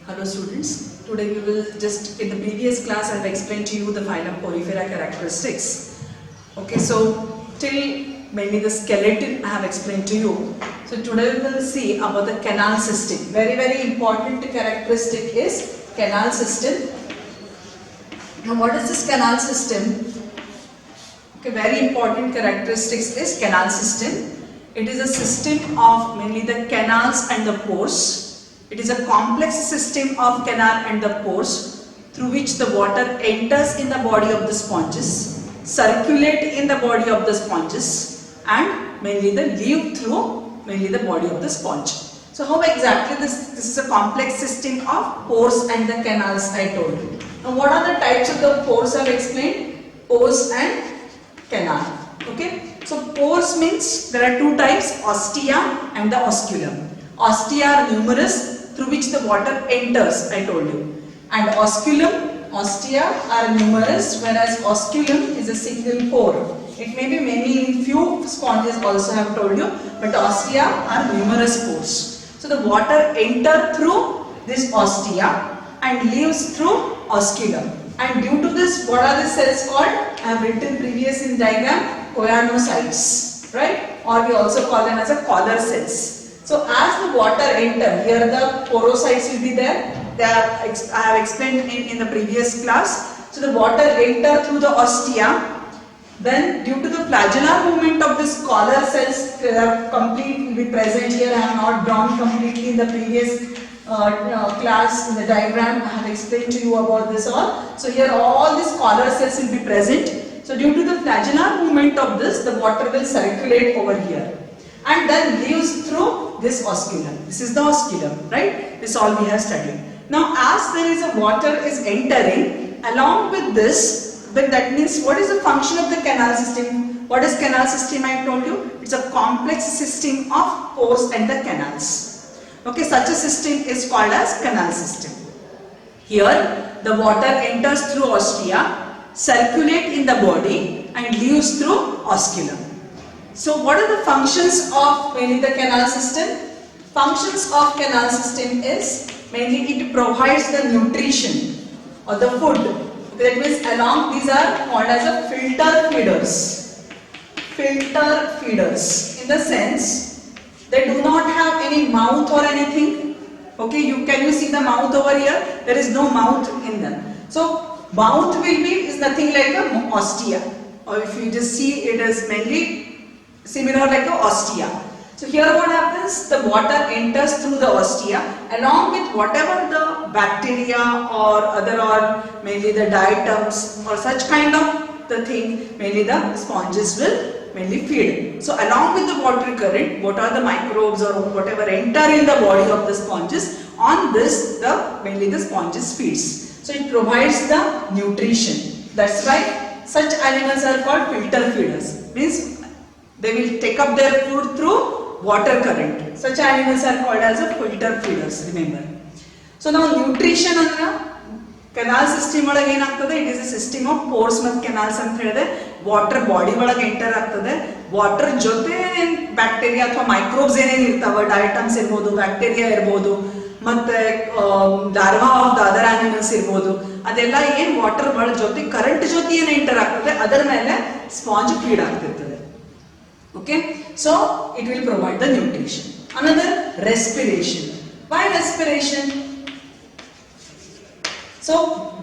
Hello students, today we will just, in the previous class I have explained to you the phylum Porifera characteristics. Okay, so till mainly the skeleton I have explained to you. So today we will see about the canal system. Very important characteristic is canal system. Now what is this canal system? Okay, very important characteristics is canal system. It is a system of mainly the canals and the pores. It is a complex system of canal and the pores through which the water enters in the body of the sponges, circulate in the body of the sponges, and mainly the leave through mainly the body of the sponge. So how exactly this is a complex system of pores and the canals I told you. Now what are the types of the pores I have explained? Pores and canal. Okay. So pores means there are two types, ostia and the osculum. Ostia are numerous through which the water enters, I told you. And osculum, ostia are numerous, whereas osculum is a single pore. It may be many in few sponges also I have told you, but ostia are numerous pores. So the water enters through this ostia and leaves through osculum. And due to this, what are the cells called? I have written previous in diagram, choanocytes, right? Or we also call them as a collar cells. So as the water enter, here the porocytes will be there. I have explained in the previous class. So the water enter through the ostia. Then due to the flagellar movement of this collar cells, complete will be present here. I have not drawn completely in the previous class in the diagram. I have explained to you about this all. So here all these collar cells will be present. So due to the flagellar movement of this, the water will circulate over here and then leaves through this osculum. This is the osculum, right? This all we have studied. Now as there is a water is entering, along with this, then that means what is the function of the canal system? What is canal system I told you? It's a complex system of pores and the canals. Okay, such a system is called as canal system. Here the water enters through ostia, circulate in the body and leaves through osculum. So what are the functions of mainly the canal system? Functions of canal system is mainly it provides the nutrition or the food. Okay, that means along these are called as a filter feeders. Filter feeders in the sense they do not have any mouth or anything. Okay, can you see the mouth over here? There is no mouth in them. So mouth will be is nothing like a ostia, or if you just see it is mainly similar like a ostia. So here what happens? The water enters through the ostia along with whatever the bacteria or other or mainly the diatoms or such kind of the thing mainly the sponges will mainly feed. So along with the water current, what are the microbes or whatever enter in the body of the sponges, on this mainly the sponges feeds. So it provides the nutrition. That's why such animals are called filter feeders. Means they will take up their food through water current. Such animals are called as a filter feeders, remember. So now nutrition andra canal system ಒಳಗೆ ಏನಾಗ್ತದೆ, it is a system of pores ಮತ್ತು canals ಅಂತ ಹೇಳಿದೆ. Water body ಒಳಗೆ enter ಆಗ್ತದೆ. Water ಜೊತೆ bacteria ಅಥವಾ microbes ಏನೇನು ಇರ್ತಾವೆ, ಡಯಟಮ್ಸ್ ಇರ್ಬೋದು, ಬ್ಯಾಕ್ಟೀರಿಯಾ ಇರ್ಬೋದು, ಮತ್ತೆ larva of the other animals ಇರ್ಬೋದು, ಅದೆಲ್ಲ ಏನು ವಾಟರ್ ಒಳ ಜೊತೆ ಕರೆಂಟ್ ಜೊತೆ ಏನು ಎಂಟರ್ ಆಗ್ತದೆ ಅದರ ಮೇಲೆ ಸ್ಪಾಂಜ್ ಫೀಡ್ ಆಗ್ತಿರ್ತದೆ. Okay, so it will provide the nutrition. Another, respiration. Why respiration? So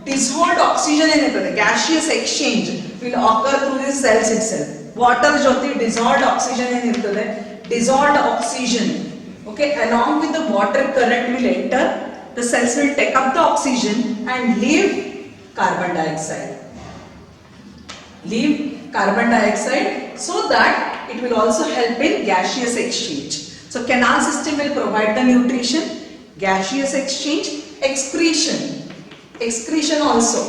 dissolved oxygen in gaseous exchange will occur through the cells itself. Water joti dissolved oxygen in irtade. Dissolved oxygen, okay, along with the water current will enter. The cells will take up the oxygen and leave carbon dioxide. Leave carbon dioxide so that it will also help in gaseous exchange. So canal system will provide the nutrition, gaseous exchange, excretion. Excretion also.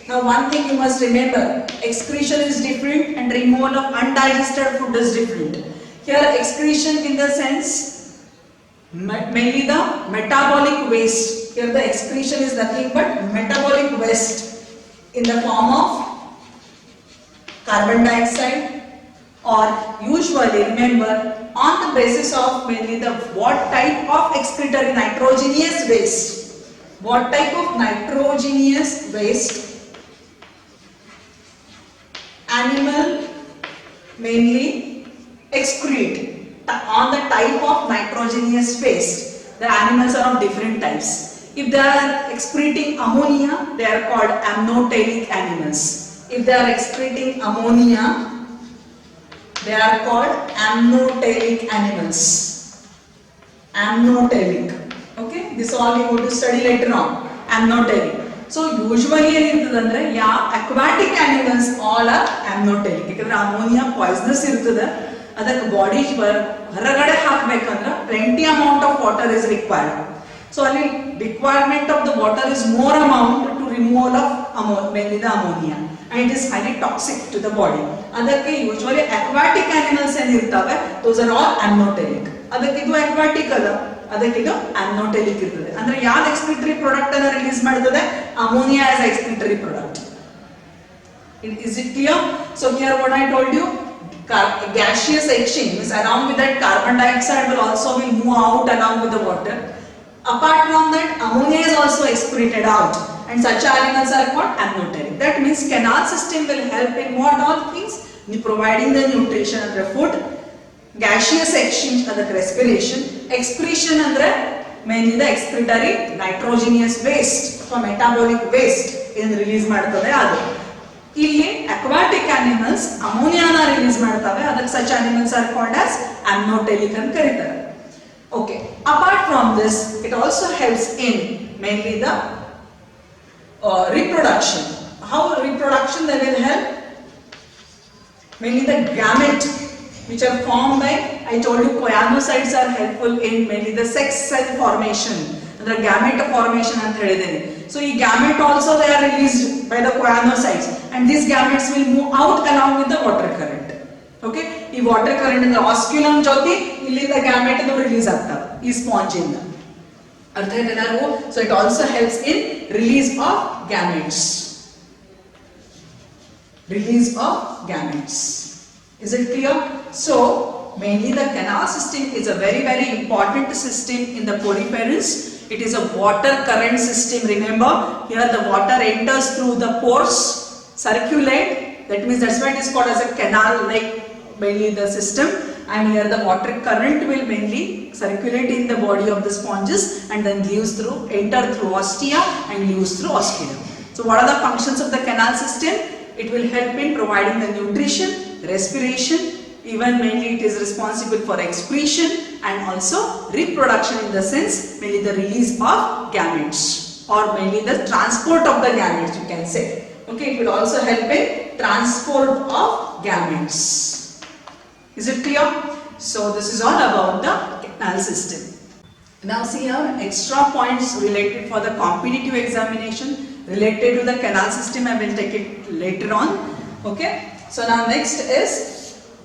Now one thing you must remember, excretion is different and removal of undigested food is different. Here excretion in the sense mainly the metabolic waste. Here the excretion is nothing but metabolic waste in the form of carbon dioxide, or usually remember on the basis of mainly the what type of excretory nitrogenous waste. what type of nitrogenous waste animal mainly excrete? On the type of nitrogenous waste, the animals are of different types. If they are excreting ammonia, they are called amniotic animals. If they are excreting ammonia, they are called amniotic animals. Amniotic. Okay, this all you going to study later on. Amniotic. So usually ಏನಂತಂದ್ರೆ aquatic animals all are amniotic. ಯಾಕಂದ್ರೆ ammonia poisonous ಇರ್ತದೆ, ಅದಕ್ಕೆ body ಹೊರಗಡೆ ಹಾಕಬೇಕಂದ್ರೆ plenty amount of water is required. So ಅಲ್ಲಿ requirement of the water is more amount to removal of mainly the ammonia, and it is highly toxic to the body. ಅದಕ್ಕೆ usually aquatic animals ಏನಿರ್ತಾವೆ those are all amniotic. ಅದಕ್ಕೆ ಇದು aquatic ಅದ, ಅದಕ್ಕೆ ಇದು amniotic ಇರ್ತದೆ. ಅಂದ್ರೆ ಯಾವ ಎಕ್ಸ್ಕ್ರಿಟರಿ ಪ್ರಾಡಕ್ಟ್ ಅನ್ನ ರಿಲೀಸ್ ಮಾಡ್ತದೆ? ammonia as excretory product. Is it clear? So here what I told you, gaseous exchange means along with that carbon dioxide will also move out along with the water. Apart from that, ammonia is also excreted out, and such animals are called amniotic. That means canal system will help in what all things? In providing the nutrition and the food, gaseous exchange and the respiration, excretion andre mainly the excretory nitrogenous waste or metabolic waste in release ಮಾಡ್ತದೆ ಅದು. ಇಲ್ಲಿ aquatic animals ammonia na release ಮಾಡ್ತವೆ, ಅದಕ್ಕೆ such animals are called as amniotic ಅಂತ ಕರೀತಾರೆ. Okay, apart from this, it also helps in mainly the reproduction. How reproduction they will help? Mainly the gamete which are formed by, I told you choanocytes are helpful in mainly the sex cell formation, the gamete formation anta helideni. So ee gamete also they are released by the choanocytes, and these gametes will move out along with the water current. Okay, ಈ water current ಅಂದ್ರೆ ಆಸ್ಕ್ಯುಲಮ್ ಜೊತೆ ಇಲ್ಲಿಂದ gamete ಅದು release ಆಗ್ತವೆ ಈ sponge ಇಂದ. ಅರ್ಥ ಆಯ್ತಾ ಎಲ್ಲರಿಗೂ? So it also helps in release of gametes. Release of gametes. Is it clear? So mainly the canal system is a very very important system in the poriferans. It is a water current system. Remember, here the water enters through the pores, circulate. That means that's why it is called as a canal like mainly the system, and here the water current will mainly circulate in the body of the sponges and then enter through ostia and leaves through osculum. So what are the functions of the canal system? It will help in providing the nutrition, respiration, even mainly it is responsible for excretion and also reproduction, in the sense mainly the release of gametes or mainly the transport of the gametes, you can say. Okay, it will also help in transport of gametes. Is it clear? So this is all about the canal system. Now see here extra points related for the competitive examination related to the canal system. I will take it later on. Okay, so now next is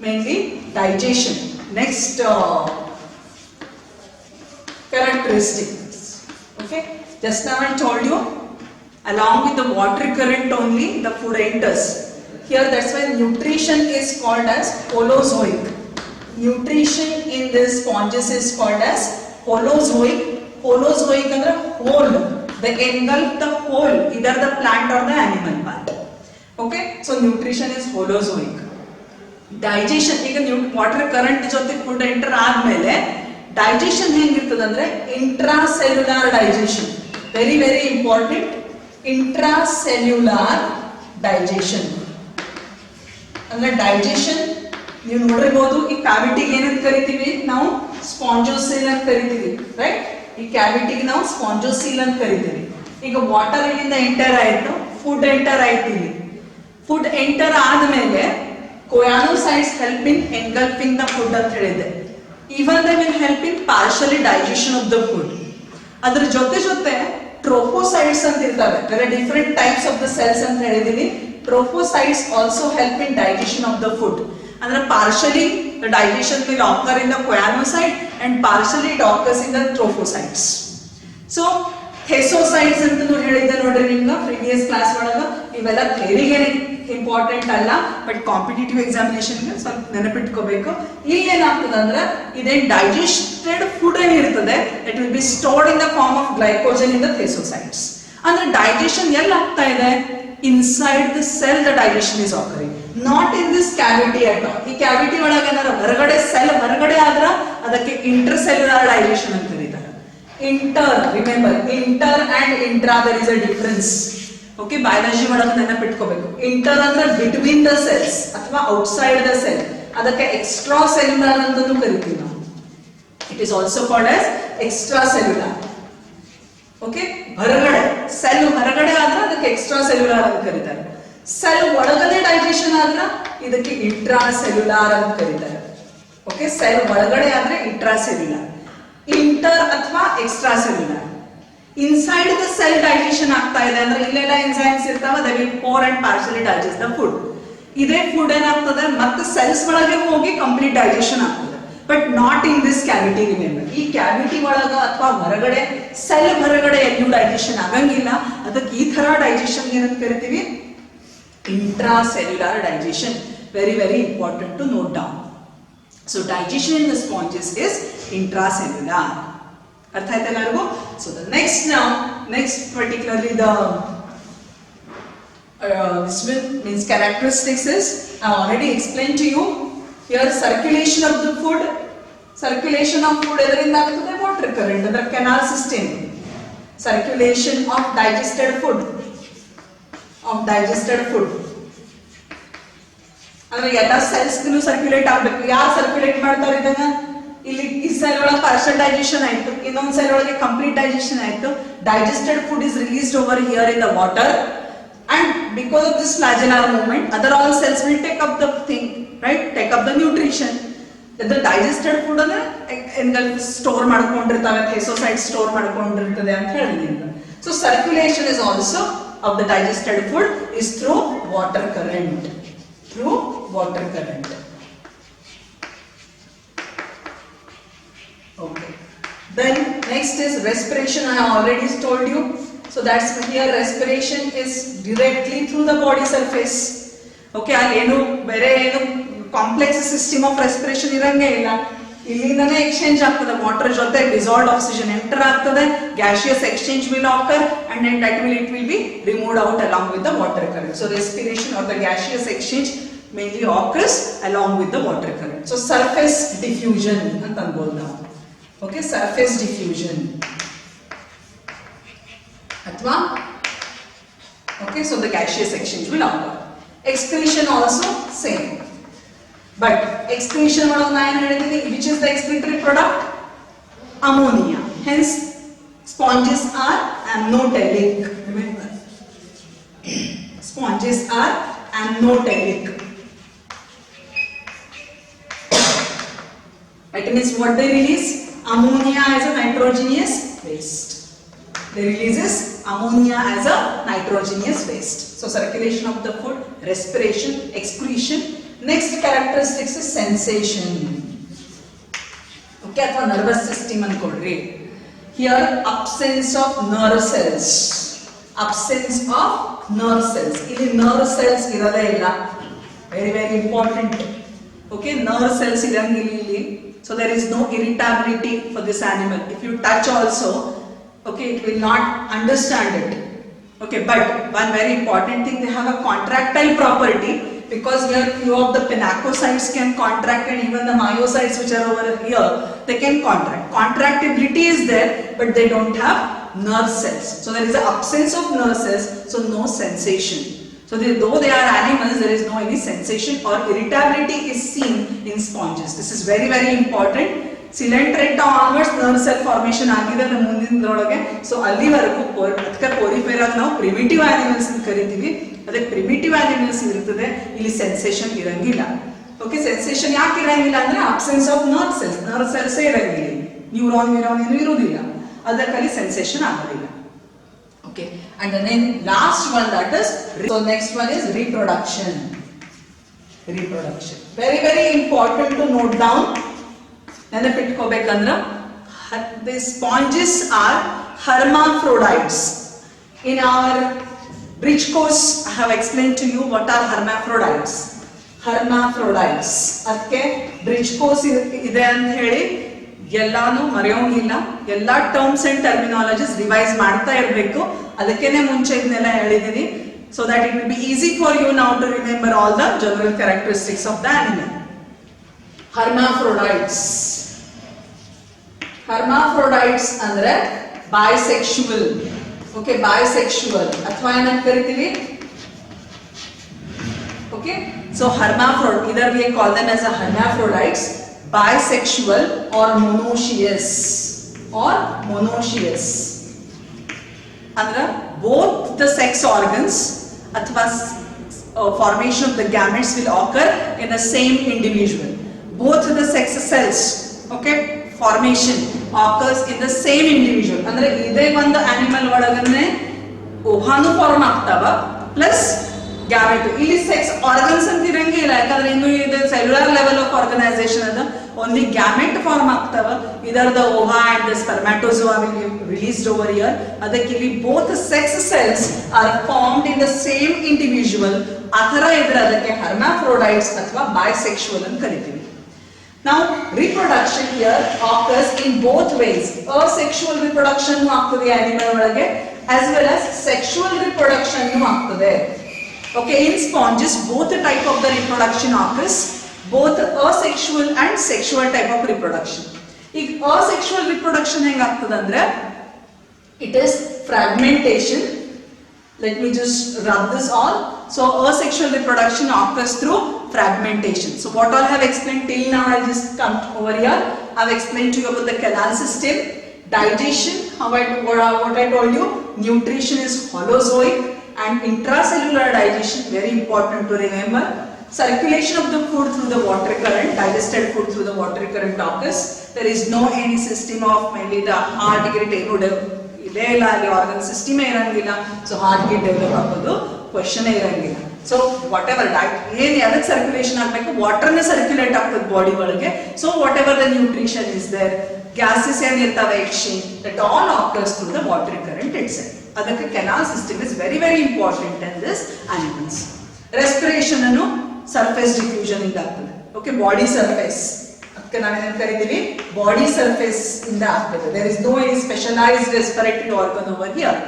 mainly digestion. Next characteristics. Okay, just now I told you along with the water current only the food enters. Here that's why nutrition is called as holozoic. Nutrition in this sponges is called as holozoic. Holozoic ಅಂದ್ರೆ whole, they engulf the whole, either the plant or the animal part. Okay, so nutrition is holozoic. Digestion, ಈಗ water current ಜೊತೆ food enter ಆದ್ಮೇಲೆ digestion ಹೆಂಗಿರ್ತದಂದ್ರೆ intracellular digestion, very very important. Intracellular digestion ಅಂದ್ರೆ digestion ನೀವು ನೋಡಿರ್ಬೋದು. ಈ ಕ್ಯಾವಿಟಿಗೆ ಏನಂತ ಕರಿತೀವಿ ನಾವು? ಸ್ಪಾಂಜೋಸೀಲ್ ಅಂತ ಕರಿತೀವಿ, ರೈಟ್? ಈ ಕ್ಯಾವಿಟಿಗೆ ನಾವು ಸ್ಪಾಂಜೋಸೀಲ್ ಅಂತ ಕರಿತೀವಿ. ಈಗ ವಾಟರ್ ಇಲ್ಲಿಂದ ಎಂಟರ್ ಆಯ್ತು, ಫುಡ್ ಎಂಟರ್ ಆಯ್ತು. ಇಲ್ಲಿ ಫುಡ್ ಎಂಟರ್ ಆದ್ಮೇಲೆ choanocytes help in engulfing the food ಅಂತ ಹೇಳಿದೆ. Even they will help in partially digestion of the food. ಅದರ ಜೊತೆ ಜೊತೆ ಟ್ರೋಫೋಸೈಟ್ಸ್ ಅಂತ ಇರ್ತವೆ. there are different types of the cells ಅಂತ ಹೇಳಿದೀನಿ. ಟ್ರೋಫೋಸೈಟ್ಸ್ also help in digestion of the food. ಅಂದ್ರೆ partially the digestion will occur in the choanocyte and partially it occurs in the trophocytes. So ಥೆಸೋಸೈಟ್ಸ್ ಅಂತ ಹೇಳಿದ್ದೆ ನೋಡ್ರಿ ನಿಮ್ಗೆ ಪ್ರೀವಿಯಸ್ ಕ್ಲಾಸ್ ಒಳಗ. ಇವೆಲ್ಲ ಥೇರಿಗೆ ಇಂಪಾರ್ಟೆಂಟ್ ಅಲ್ಲ, ಬಟ್ ಕಾಂಪಿಟೇಟಿವ್ ಎಕ್ಸಾಮಿನೇಷನ್ಗೆ ಸ್ವಲ್ಪ ನೆನಪಿಟ್ಕೋಬೇಕು. ಇಲ್ಲಿ ಏನಾಗ್ತದೆ ಅಂದ್ರೆ ಇದೇನು ಡೈಜೆಸ್ಟೆಡ್ ಫುಡ್ ಏನಿರ್ತದೆ it will be stored in the form of glycogen in the thesocytes. ಅಂದ್ರೆ ಡೈಜೆಷನ್ ಎಲ್ಲಿ ಆಗ್ತಾ ಇದೆ? Inside the cell the digestion is occurring, not in this cavity at all. ಈ ಕ್ಯಾವಿಟಿ ಒಳಗೆ ಏನಾರ ಹೊರಗಡೆ ಸೆಲ್ ಹೊರಗಡೆ ಆದ್ರ ಅದಕ್ಕೆ ಇಂಟರ್ ಸೆಲ್ಯುಲರ್ ಡೈಜೆಷನ್ ಅಂತ ಕರೀತಾರೆ. Inter, remember, inter and intra there is a difference. Okay, biology ಒಳಗೆ ನೆನಪಿಟ್ಕೋಬೇಕು. ಇಂಟರ್ ಅಂದ್ರೆ ಬಿಟ್ವೀನ್ ದ ಸೆಲ್ಸ್ ಅಥವಾ ಔಟ್ಸೈಡ್ ದ ಸೆಲ್, ಅದಕ್ಕೆ ಎಕ್ಸ್ಟ್ರಾ ಸೆಲ್ಯುಲರ್ ಅಂತಲೂ ಕರಿತೀವಿ ನಾವು. It is also called as extra cellular. Okay, ಹೊರಗಡೆ ಸೆಲ್ ಹೊರಗಡೆ ಆದ್ರೆ ಅದಕ್ಕೆ ಎಕ್ಸ್ಟ್ರಾ ಸೆಲ್ಯುಲರ್ ಅಂತ ಕರೀತಾರೆ. ಸೆಲ್ ಒಳಗಡೆ ಡೈಜೆಷನ್ ಆದ್ರೆ ಇದಕ್ಕೆ ಇಂಟ್ರಾ ಸೆಲ್ಯುಲರ್ ಅಂತ ಕರೀತಾರೆ. ಓಕೆ, ಸೆಲ್ ಒಳಗಡೆ ಆದ್ರೆ ಇಂಟ್ರಾ ಸೆಲ್ಯುಲರ್, ಇಂಟರ್ ಅಥವಾ extra cellular. Inside the cell digestion ಆಗ್ತಾ ಇದೆ ಅಂದ್ರೆ ಇಲ್ಲೆಲ್ಲ ಎನ್ಸೈಮ್ಸ್ ಇರ್ತಾವ, they will pour and partially digest the food. ಇದೇ ಫುಡ್ ಏನಾಗ್ತದೆ ಮತ್ತೆ ಸೆಲ್ಸ್ ಒಳಗೆ ಹೋಗಿ ಕಂಪ್ಲೀಟ್ ಡೈಜೆಷನ್ ಆಗ್ತದೆ, but not in this cavity. Remember, ಈ ಕ್ಯಾವಿಟಿ ಒಳಗ ಅಥವಾ ಹೊರಗಡೆ ಸೆಲ್ ಹೊರಗಡೆ ಎಲ್ಲೂ ಡೈಜೆಷನ್ ಆಗಂಗಿಲ್ಲ. ಅದಕ್ಕೆ ಈ ತರ ಡೈಜೆಷನ್ ಏನಂತ ಕರಿತೀವಿ? Intra cellular digestion. Very very important to note down. So digestion in the sponges is intra cellular. ಅರ್ಥ ಆಯ್ತಾ ಎಲ್ಲರಿಗೂ? So the next particularly the this means characteristics is I already explained to you. Here circulation of the food, circulation of food edrinda agtade? Water current, the canal system. Circulation of digested food, ಅಂದ್ರೆ ಎಲ್ಲ cells ಗೂ circulate ಆಗಬೇಕು. ಯಾರು circulate ಮಾಡ್ತಾರೆ ಇದನ್ನ? ಇಲ್ಲಿ ಈ cell ಒಳಗೆ ಪಾರ್ಷಿಯಲ್ ಡೈಜೆಷನ್ ಆಯ್ತು, ಇನ್ನೊಂದು ಸೆಲ್ ಒಳಗೆ ಕಂಪ್ಲೀಟ್ ಡೈಜೆಷನ್ ಆಯ್ತು. Digested food is released over here in the water, and because of this flagellar movement other all cells will take up the thing, right, take up the nutrition. The digested food ಅಂದ್ರೆ store ಮಾಡ್ಕೊಂಡಿರ್ತಾವೆ, ಥೇಸೋಸೈಟ್ store ಮಾಡ್ಕೊಂಡಿರ್ತದೆ ಅಂತ ಹೇಳಿದ್ದೀನಿ. So circulation is also of the digested food is through water current. Okay, then next is respiration. I have already told you. So that's here respiration is directly through the body surface. Okay, ಅಲ್ಲಿ ಏನು ಬೇರೆ ಏನು complex system of respiration ಇರಂಗೇ ಇಲ್ಲ. ಇಲ್ಲಿಂದನೇ exchange ಆಗ್ತದೆ, water ಜೊತೆ dissolved oxygen enter ಆಗ್ತದೆ, gaseous exchange will occur and then it will be removed out along with the water current. So respiration or the gaseous exchange mainly occurs along with the water current. So surface diffusion ಅಂತ ಅನ್ಬೋದು ನಾವು. Okay, surface diffusion ಅಥವಾ okay, so the gaseous exchange will occur. Excretion also same, but excretion ಒಳಗೆ ನಾನು ಹೇಳಿದ್ದೀನಿ which is the excretory product? Ammonia. Hence sponges are amniotic. Remember, sponges are amniotic. That means what they release? Ammonia as a nitrogenous waste. They releases ammonia as a nitrogenous waste. So circulation of the food, respiration, excretion. Next characteristics is sensation. Okay, ಅಥವಾ nervous system ಅನ್ಕೊಳ್ರಿ. Here absence of nerve cells. ಇಲ್ಲಿ nerve cells ಇರೋದೇ ಇಲ್ಲ. Very very important. Okay, nerve cells ಇರಂಗಿಲ್ಲ ಇಲ್ಲಿ. So there is no irritability for this animal. If you touch also, okay, it will not understand it. Okay, but one very important thing, they have a contractile property, because here few of the pinacocytes can contract and even the myocytes which are over here, they can contract. Contractibility is there, but they don't have nerve cells. So there is an absence of nerve cells, so no sensation. So though they are animals, there is no any sensation or irritability is seen in sponges. This is very very important. Coelenterata onwards nerve cell formation ಆಗಿದೆ ನಮ್ಮ ಮುಂದಿನದರೊಳಗೆ. So ಅಲ್ಲಿವರೆಗೂ ಅದಕ್ಕೆ porifera ನಾವು primitive animals ಅಂತ ಕರಿತೀವಿ. ಅದಕ್ಕೆ primitive animals ಇರ್ತದೆ, ಇಲ್ಲಿ ಸೆನ್ಸೇಷನ್ ಇರಂಗಿಲ್ಲ. ಓಕೆ, ಸೆನ್ಸೇಷನ್ ಯಾಕೆ ಇರಂಗಿಲ್ಲ ಅಂದ್ರೆ ಅಬ್ಸೆನ್ಸ್ ಆಫ್ ನರ್ವ್ ಸೆಲ್ಸ್ ಇರಂಗಿಲ್ಲ, ನ್ಯೂರಾನ್ ಏನು ಇರುವುದಿಲ್ಲ, ಅದಕ್ಕಲ್ಲಿ ಸೆನ್ಸೇಷನ್ ಆಗೋದಿಲ್ಲ. Okay, and then last one, that is, so next one is reproduction. Very very important to note down. ನೆನಪಿಟ್ಕೋಬೇಕಂದ್ರೆ the sponges are hermaphrodites. In our Bridge course, I have explained to you what are hermaphrodites. Hermaphrodites. ಅದಕ್ಕೆ bridge course ಇದೆ ಅಂತ ಹೇಳಿ ಎಲ್ಲಾನು ಮರೆಯೋಂಗಿಲ್ಲ. ಎಲ್ಲ terms and terminologies revise ಮಾಡ್ತಾ ಇರಬೇಕು. ಅದಕ್ಕೇನೆ ಮುಂಚೆ ಇದನ್ನೆಲ್ಲ ಹೇಳಿದ್ದೀನಿ. So that it will be easy for you now to remember all the general characteristics of the animal. Hermaphrodites. Hermaphrodites andre bisexual. Okay, bisexual. Athwa ಏನಂತ ಕರಿತೀವಿ? Okay, so hermaphrodite, either we call them as a hermaphrodites, bisexual or monoecious. Andra both the sex organs athwa formation of the gametes will occur in the same individual. Both the sex cells, okay, formation occurs in the same individual. Andre ide ಒಂದು animal ಒಳಗನೆ ಓಹಾನು form ಆಗ್ತಾವ plus gamete. ಇಲ್ಲಿ sex organs ಅಂತ ಇರಂಗಿಲ್ಲ, ಯಾಕಂದ್ರೆ ಇನ್ನು ಇದು ಸೆಲ್ಯುಲರ್ ಲೆವೆಲ್ ಆಫ್ ಆರ್ಗನೈಸೇಷನ್ ಅದ. ಓನ್ಲಿ ಗ್ಯಾಮೆಟ್ ಫಾರ್ಮ್ ಆಗ್ತಾವ. ಇದರ್ the ova and the spermatozoa will be released over here. ಅದಕ್ಕೆ ಇಲ್ಲಿ both sex cells are formed in the same individual. ಆ ಥರ ಇದ್ರೆ ಅದಕ್ಕೆ ಹರ್ಮಾಫ್ರೋಡೈಟ್ಸ್ ಅಥವಾ ಬೈಸೆಕ್ಷುವಲ್ ಅಂತ ಕರಿತೀವಿ. Now reproduction here occurs in both ways. Asexual reproduction ಆಗ್ತದೆ animal ಒಳಗೆ, as well as sexual reproduction ಆಗ್ತದೆ. Okay, in sponges both the type of the reproduction occurs, both asexual and sexual type of reproduction. ಈಗ asexual reproduction ಹೆಂಗ ಆಗ್ತದೆ ಅಂದ್ರೆ it is fragmentation. Let me just rub this all. So asexual reproduction occurs through fragmentation. So what all I have explained till now, I'll just come over here. I've explained to you about the canal system, digestion, what I told you, nutrition is holozoic, and intracellular digestion, very important to remember. Circulation of the food through the water current, digested food through the water current occurs. There is no any system of mainly the heart get ಇದೇ ಇಲ್ಲ, ಅಲ್ಲಿ organ system ಇರಂಗಿಲ್ಲ. So heart ಗೆ develop ಆಗೋದು question ಇರಂಗಿಲ್ಲ. So whatever diet ಏನ್ ಅದಕ್ಕೆ circulation ಆಗಬೇಕು, ವಾಟರ್ನ ಸರ್ಕ್ಯುಲೇಟ್ ಆಗ್ತದೆ ಬಾಡಿ ಒಳಗೆ. So whatever the nutrition is there, gases ಏನಿರ್ತಾವೆ exchange, that all occurs through the water current itself. ಅದಕ್ಕೆ canal system is very very important in this animals. Respiration ಅನ್ನು surface diffusion ಇಂದ ಆಗ್ತದೆ. Okay, body surface ಅದಕ್ಕೆ ನಾವೇನು ಕರಿತೀವಿ, body surface ಇಂದ ಆಗ್ತದೆ. There is no any specialised respiratory organ over here.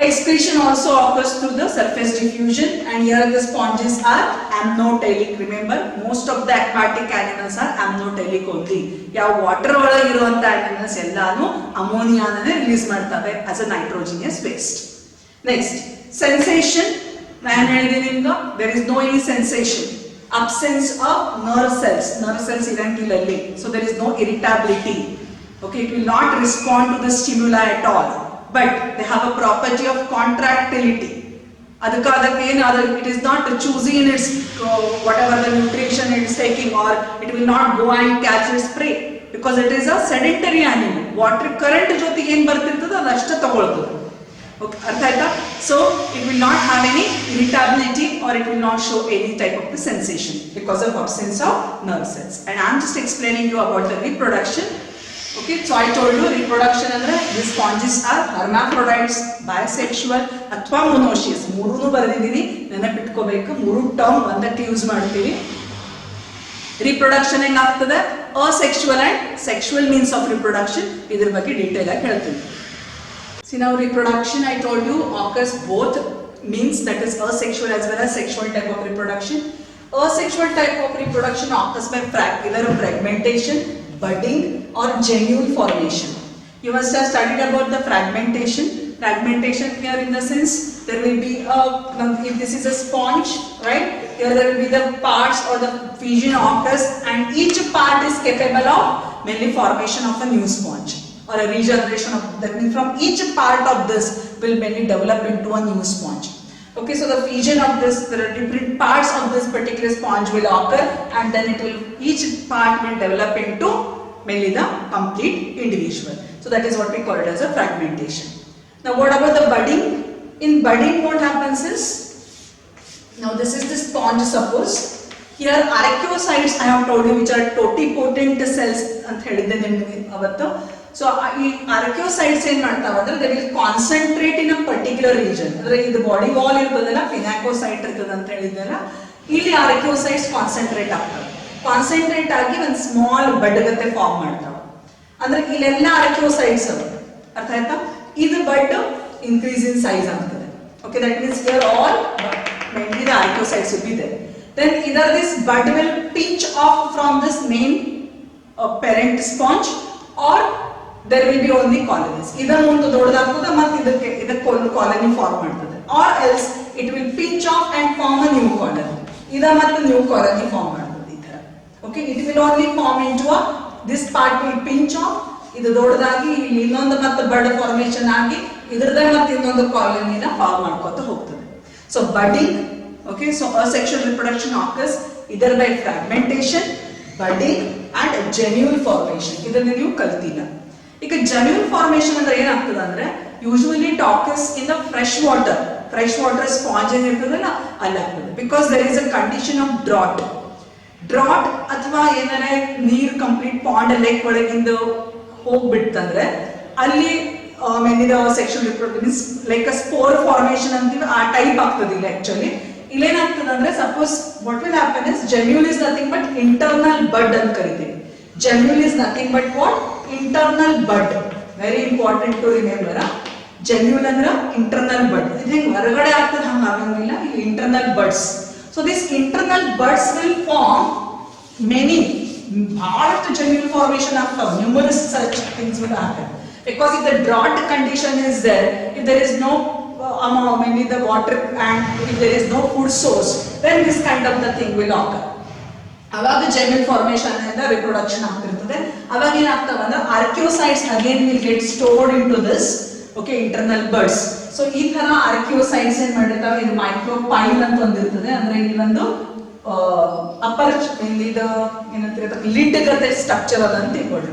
Excretion also occurs through the surface diffusion, and here the sponges are amniotic. Remember, most of the aquatic animals are amniotic only. ಯಾವ water ಒಳಗೆ ಇರುವಂತ animals ಎಲ್ಲಾನು ಅಮೋನಿಯಾನೇ release ಮಾಡ್ತವೆ as a nitrogenous waste. Next, sensation. ನಾನು ಹೇಳಿದ್ದೀನಿ ನಿಮ್ಗೆ, there is no any sensation. Absence of nerve cells. Nerve cells ಇರಂಗಿಲ್ಲ ಇಲ್ಲಿ. So there is no irritability. Okay, it will not respond to the stimuli at all. But they have a property of contractility. Adakadake it is not choosy in its whatever the nutrition it is taking, or it will not go and catch its prey, because it is a sedentary animal. Water current joti ಏನು ಬರ್ತಿರ್ತದೆ ಅದು ಅಷ್ಟೇ ತಗೊಳ್ತದೆ. Okay, ಅರ್ಥ ಆಯ್ತಾ? So it will not have any irritability, or it will not show any type of the sensation because of absence of nerve cells. And I am just explaining you about the reproduction. Okay, so I told you reproduction andre these sponges are hermaphrodites, bisexual ಅಥವಾ monoecious. ಮೂರನ್ನು ಬರೆದಿದ್ದೀನಿ, ನೆನಪಿಟ್ಕೋಬೇಕು. ಮೂರು term ಒಂದಕ್ಕೆ use ಮಾಡ್ತೀವಿ. reproduction ಹೆಂಗ್ ಆಗ್ತದೆ, asexual and sexual means of reproduction, ಇದ್ರ ಬಗ್ಗೆ ಡೀಟೇಲ್ ಆಗಿ ಹೇಳ್ತೀನಿ. See, now reproduction I told you occurs both means, that is asexual as well as sexual type of reproduction. Asexual type of reproduction occurs by either fragmentation, budding, or genuine formation. You must have studied about the fragmentation. Fragmentation here in the sense there will be if this is a sponge, right? Here there will be the parts or the fusion occurs, and each part is capable of mainly formation of a new sponge or a regeneration of that. Means from each part of this will mainly develop into a new sponge. Okay, so the fusion of this, there are different parts of this particular sponge will occur, and then it will, each part will develop into mainly the complete individual. So that is what we call it as a fragmentation. Now what about the budding? In budding what happens is, now this is the sponge, suppose. Here arachnocytes I have told you, which are totipotent cells ಅಂತ ಹೇಳಿದ್ದೆ ನಿಮಗೆ ಅವತ್ತು. So ಈ ಆರ್ಕಿಯೋಸೈಟ್ಸ್ ಏನ್ ಮಾಡ್ತಾವ ಅಂದ್ರೆ they will concentrate in a particular region. ಅಂದ್ರೆ ಇದು ಬಾಡಿ ವಾಲ್ ಇರ್ತದಲ್ಲ, ಪಿನಾಕೋಸೈಟ್ ಇರ್ತದ ಅಂತ ಹೇಳಿದ್ನಲ್ಲ, ಇಲ್ಲಿ ಆರ್ಕಿಯೋಸೈಟ್ಸ್ ಕಾನ್ಸಂಟ್ರೇಟ್ ಆಗ್ತವೆ. ಕಾನ್ಸಂಟ್ರೇಟ್ ಆಗಿ ಒಂದು ಸ್ಮಾಲ್ ಬಡ್ ಗತೆ ಫಾರ್ಮ್ ಮಾಡ್ತಾವ. ಅಂದ್ರೆ ಇಲ್ಲೆಲ್ಲ ಆರ್ಕಿಯೋಸೈಟ್ಸ್ ಅವ, ಅರ್ಥ ಆಯ್ತಾ? ಇದು ಬಡ್ ಇನ್ಕ್ರೀಸ್ ಇನ್ ಸೈಜ್ ಆಗ್ತದೆ. Okay, that means here all mainly the archaeocytes will be there. Then either this bud will pinch off from this main parent sponge, or there will be only colonies. Either ಮುಂದೆ ದೊಡ್ಡದಾಗ್ತದೆ ಮತ್ತೆ ಇದಕ್ಕೆ colony form ಮಾಡ್ತದೆ, or else it will pinch off and form a new colony. ಇದ ಮತ್ತೆ new colony form ಮಾಡ್ತದೆ ಈ ತರ. Okay, it will only form into a this part will pinch off, ಇದು ದೊಡ್ಡದಾಗಿ ಇಲ್ಲಿ ಇನ್ನೊಂದು ಮತ್ತೆ ಬಡ್ ಫಾರ್ಮೇಶನ್ ಆಗಿ ಇದರದೇ ಮತ್ತೆ ಇನ್ನೊಂದು ಕಾಲನಿನ ಫಾರ್ಮ್ ಮಾಡ್ಕೊತ ಹೋಗ್ತದೆ. So budding, okay, so asexual reproduction occurs either by fragmentation, budding and gemule formation. ಇದನ್ನ ನೀವು ಕಲ್ತಿಲ್ಲ. ಈಗ gemule formation ಅಂದ್ರೆ ಏನಾಗ್ತದೆ ಅಂದ್ರೆ usually it occurs in the fresh water sponge ಏನಿರ್ತದಲ್ಲ ಅಲ್ಲಾಗ್ತದೆ, because there is a condition of drought ಅಥವಾ ಏನಾರೆ ನೀರು ಕಂಪ್ಲೀಟ್ ಪಾಂಡ್ ಲೇಕ್ ಒಳಗಿಂದ ಹೋಗ್ಬಿಡ್ತಂದ್ರೆ ಅಲ್ಲಿ many the sexual reproduction is like a spore formation ಅಂತೀವಿ, ಆ ಟೈಪ್ ಆಗ್ತದಿಲ್ಲ. ಆಕ್ಚುಲಿ ಇಲ್ಲೇನಾಗ್ತದೆ ಅಂದ್ರೆ suppose what will happen is gemule is nothing but internal bud ಅಂತ ಕರಿತೀವಿ. Gemule is nothing but what? Internal bud. Very important to remember. Gemule ಅಂದ್ರೆ internal bud. ಇದು ಹಿಂಗೆ ಹೊರಗಡೆ ಆಗ್ತದೆ, ಹಂಗೆ ಆಗಂಗಿಲ್ಲ, ಇಲ್ಲಿ internal buds. So this internal buds will form many ಬಹಳಷ್ಟು gemule formation ಆಗ್ತಾವೆ. Numerous such things will happen. Because if the drought condition is there, if there is no maybe the water and if there is no food source, then this kind of the thing will occur. ಅವಾಗ gemule formation and the reproduction ಆಗ್ತಿರ್ತದೆ. ಅವಾಗ ಏನಾಗ್ತವೆ ಅಂದ್ರೆ ಆರ್ಕಿಯೋಸೈಟ್ಸ್ again will get stored into this, okay, internal buds. So ಈ ತರ ಆರ್ಕಿಯೋಸೈಟ್ಸ್ ಏನ್ ಮಾಡಿರ್ತಾವೆ, ಇದು micropyle ಅಂತ ಒಂದಿರ್ತದೆ. ಅಂದ್ರೆ ಇಲ್ಲಿ ಒಂದು ಅಪರ್ ಇದು ಏನಂತ ಲಿಡ್ ಗತೆ ಸ್ಟ್ರಕ್ಚರ್ ಅದ ಅಂತ ತಿಳ್ಕೊಳ್ಳಿ.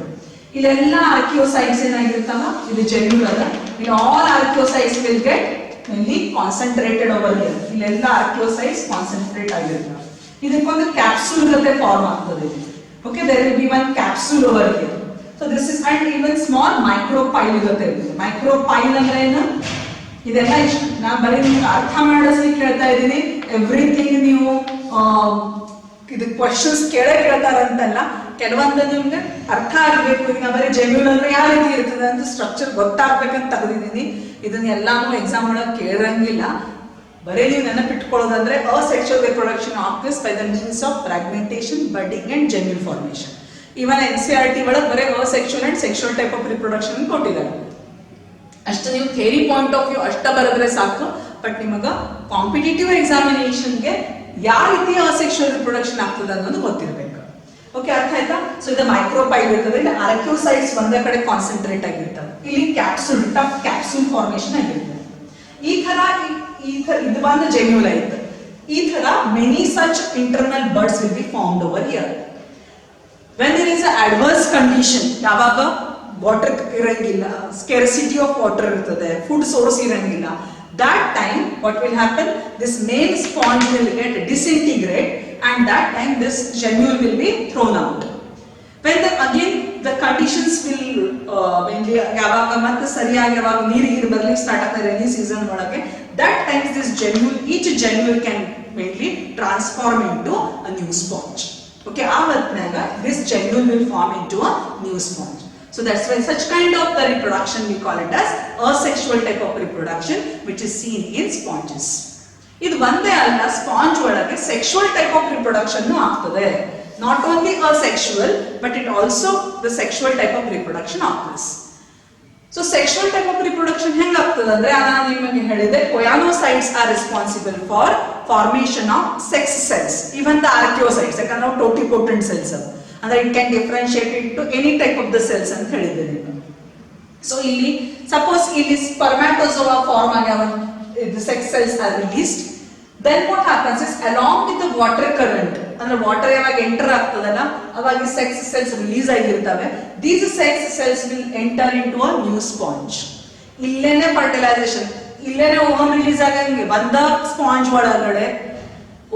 ಇಲ್ಲೆಲ್ಲ ಆರ್ಕಿಯೋಸೈಟ್ಸ್ ಏನಾಗಿರ್ತಾವ, ಇದು gemule ಅದ. ಇಲ್ಲಿ all archaeocytes will get mainly concentrated over here. ಇಲ್ಲೆಲ್ಲ ಆರ್ಕಿಯೋಸೈಟ್ಸ್ ಕಾನ್ಸಂಟ್ರೇಟ್ ಆಗಿರ್ತಾವ. ಇದಕ್ಕೊಂದು ಕ್ಯಾಪ್ಸೂಲ್ ಗತೆ ಫಾರ್ಮ್ ಆಗ್ತದೆ. Okay, there will be one capsule over here. So this is and even small micropyle ಗತೆ ಇರ್ತದೆ. ಮೈಕ್ರೋಪೈಲ್ ಅಂದ್ರೆ ಏನು, ಇದೆಲ್ಲ ಇಷ್ಟು ನಾ ಬರೀ ನಿಮ್ಗೆ ಅರ್ಥ ಮಾಡಿಸ್ಲಿಕ್ಕೆ ಹೇಳ್ತಾ ಇದ್ದೀನಿ. ಎವ್ರಿಥಿಂಗ್ ನೀವು ಇದು ಕ್ವಶನ್ಸ್ ಕೇಳ್ತಾರಂತಲ್ಲ, ಕೆಲವೊಂದು ನಿಮ್ಗೆ ಅರ್ಥ ಆಗ್ಬೇಕು. ಈಗ ಬರೀ gemule ಅಂದ್ರೆ ಯಾವ ರೀತಿ ಇರ್ತದೆ ಅಂತ ಸ್ಟ್ರಕ್ಚರ್ ಗೊತ್ತಾಗ್ಬೇಕಂತ ತೆಗೆದಿದ್ದೀನಿ. ಇದನ್ನ ಎಲ್ಲಾನು ಎಕ್ಸಾಮ್ ಒಳಗೆ ಕೇಳಂಗಿಲ್ಲ. ಬರೀ ನೀವು ನೆನಪಿಟ್ಕೊಳ್ಳೋದಂದ್ರೆ asexual reproduction occurs by the means of fragmentation, budding and gemule formation. Even NCERT ಒಳಗೆ ಬರೀ asexual and sexual type of reproduction ಕೊಟ್ಟಿದ್ದಾರೆ. ಅಷ್ಟು ನೀವು ಥಿಯರಿ ಪಾಯಿಂಟ್ ಆಫ್ ವ್ಯೂ ಅಷ್ಟ ಬರೆದ್ರೆ ಸಾಕು. ಬಟ್ ನಿಮಗ ಕಾಂಪಿಟೇಟಿವ್ ಎಕ್ಸಾಮಿನೇಷನ್ಗೆ ಯಾವ ರೀತಿ asexual reproduction ಆಗ್ತದೆ ಅನ್ನೋದು ಗೊತ್ತಿರಬೇಕು. ಓಕೆ, ಅರ್ಥ ಆಯ್ತಾ? ಸೊ ಇದು ಮೈಕ್ರೋಪೈಲ್ ಇರ್ತದೆ, ಇಲ್ಲಿ ಆರ್ಕಿಯೋಸೈಟ್ಸ್ ಒಂದೇ ಕಡೆ ಕಾನ್ಸಂಟ್ರೇಟ್ ಆಗಿರ್ತವೆ, ಇಲ್ಲಿ ಕ್ಯಾಪ್ಸೂಲ್ ಟಫ್ ಕ್ಯಾಪ್ಸೂಲ್ ಫಾರ್ಮೇಶನ್ ಆಗಿರ್ತದೆ. ಈ ತರ ಇದು ಬಂದ gemule ಆಯ್ತು. ಈ ತರ many such internal buds will be formed over here. When there is a adverse condition, ಯಾವಾಗ ವಾಟರ್ ಇರಂಗಿಲ್ಲ, ಸ್ಕೆರ್ಸಿಟಿ ಆಫ್ ವಾಟರ್ ಇರ್ತದೆ, ಫುಡ್ ಸೋರ್ಸ್ ಇರಂಗಿಲ್ಲ, that time what will happen, this main sponge will get disintegrate and that time this gemule will be thrown out. When again the conditions will mainly ಯಾವಾಗ ಮತ್ತೆ ಸರಿಯಾಗಿ ಯಾವಾಗ ನೀರು ಬರ್ಲಿಕ್ಕೆ start ಆಗ್ತದೆ rainy season ಒಳಗೆ, that time this gemule, each gemule can mainly transform into a new sponge. Okay, ಆ ಹೊತ್ನಾಗ this gemule will form into a new sponge. So that's why such kind of the reproduction we call it as asexual type of reproduction, which is seen in sponges. ಇದು ಒಂದೇ ಅಲ್ಲ, sponge ಒಳಗೆ sexual type of reproduction ಆಗ್ತದೆ. Not only asexual, but it also the sexual type of reproduction occurs. So sexual type of reproduction ಹೆಂಗ್ ಆಗ್ತದೆ ಅಂದ್ರೆ, ನಾನು ನಿಮಗೆ ಹೇಳಿದೆ ಕೊಯಾನೋಸೈಟ್ಸ್ are responsible for formation of sex cells, even the archaeocytes, ಯಾಕಂದ್ರೆ ನಾವು ಟೋಟಿಪೋಟೆಂಟ್ cells ಅಂದ್ರೆ it can differentiate into any type of the cells ಅಂತ ಹೇಳಿದೆ ನಾನು. ಸೊ ಇಲ್ಲಿ ಸಪೋಸ್ ಇಲ್ಲಿ ಸ್ಪರ್ಮ್ಯಾಟೋಜೋವಾ ಫಾರ್ಮ್ ಆಗ್ಯಾವ, the sex cells are released. Then what happens is along with the water current, ಅಂದ್ರೆ ವಾಟರ್ ಯಾವಾಗ ಎಂಟರ್ ಆಗ್ತದಲ್ಲ ಅವಾಗ ಸೆಕ್ಸ್ ಸೆಲ್ಸ್ ರಿಲೀಸ್ ಆಗಿರ್ತವೆ. These sex cells will enter into a new sponge. ಇಲ್ಲೇನೆ fertilisation, ಇಲ್ಲೇನೆ ovum release ಆಗಂಗೆ ಬಂದ sponge ಒಳಗಡೆ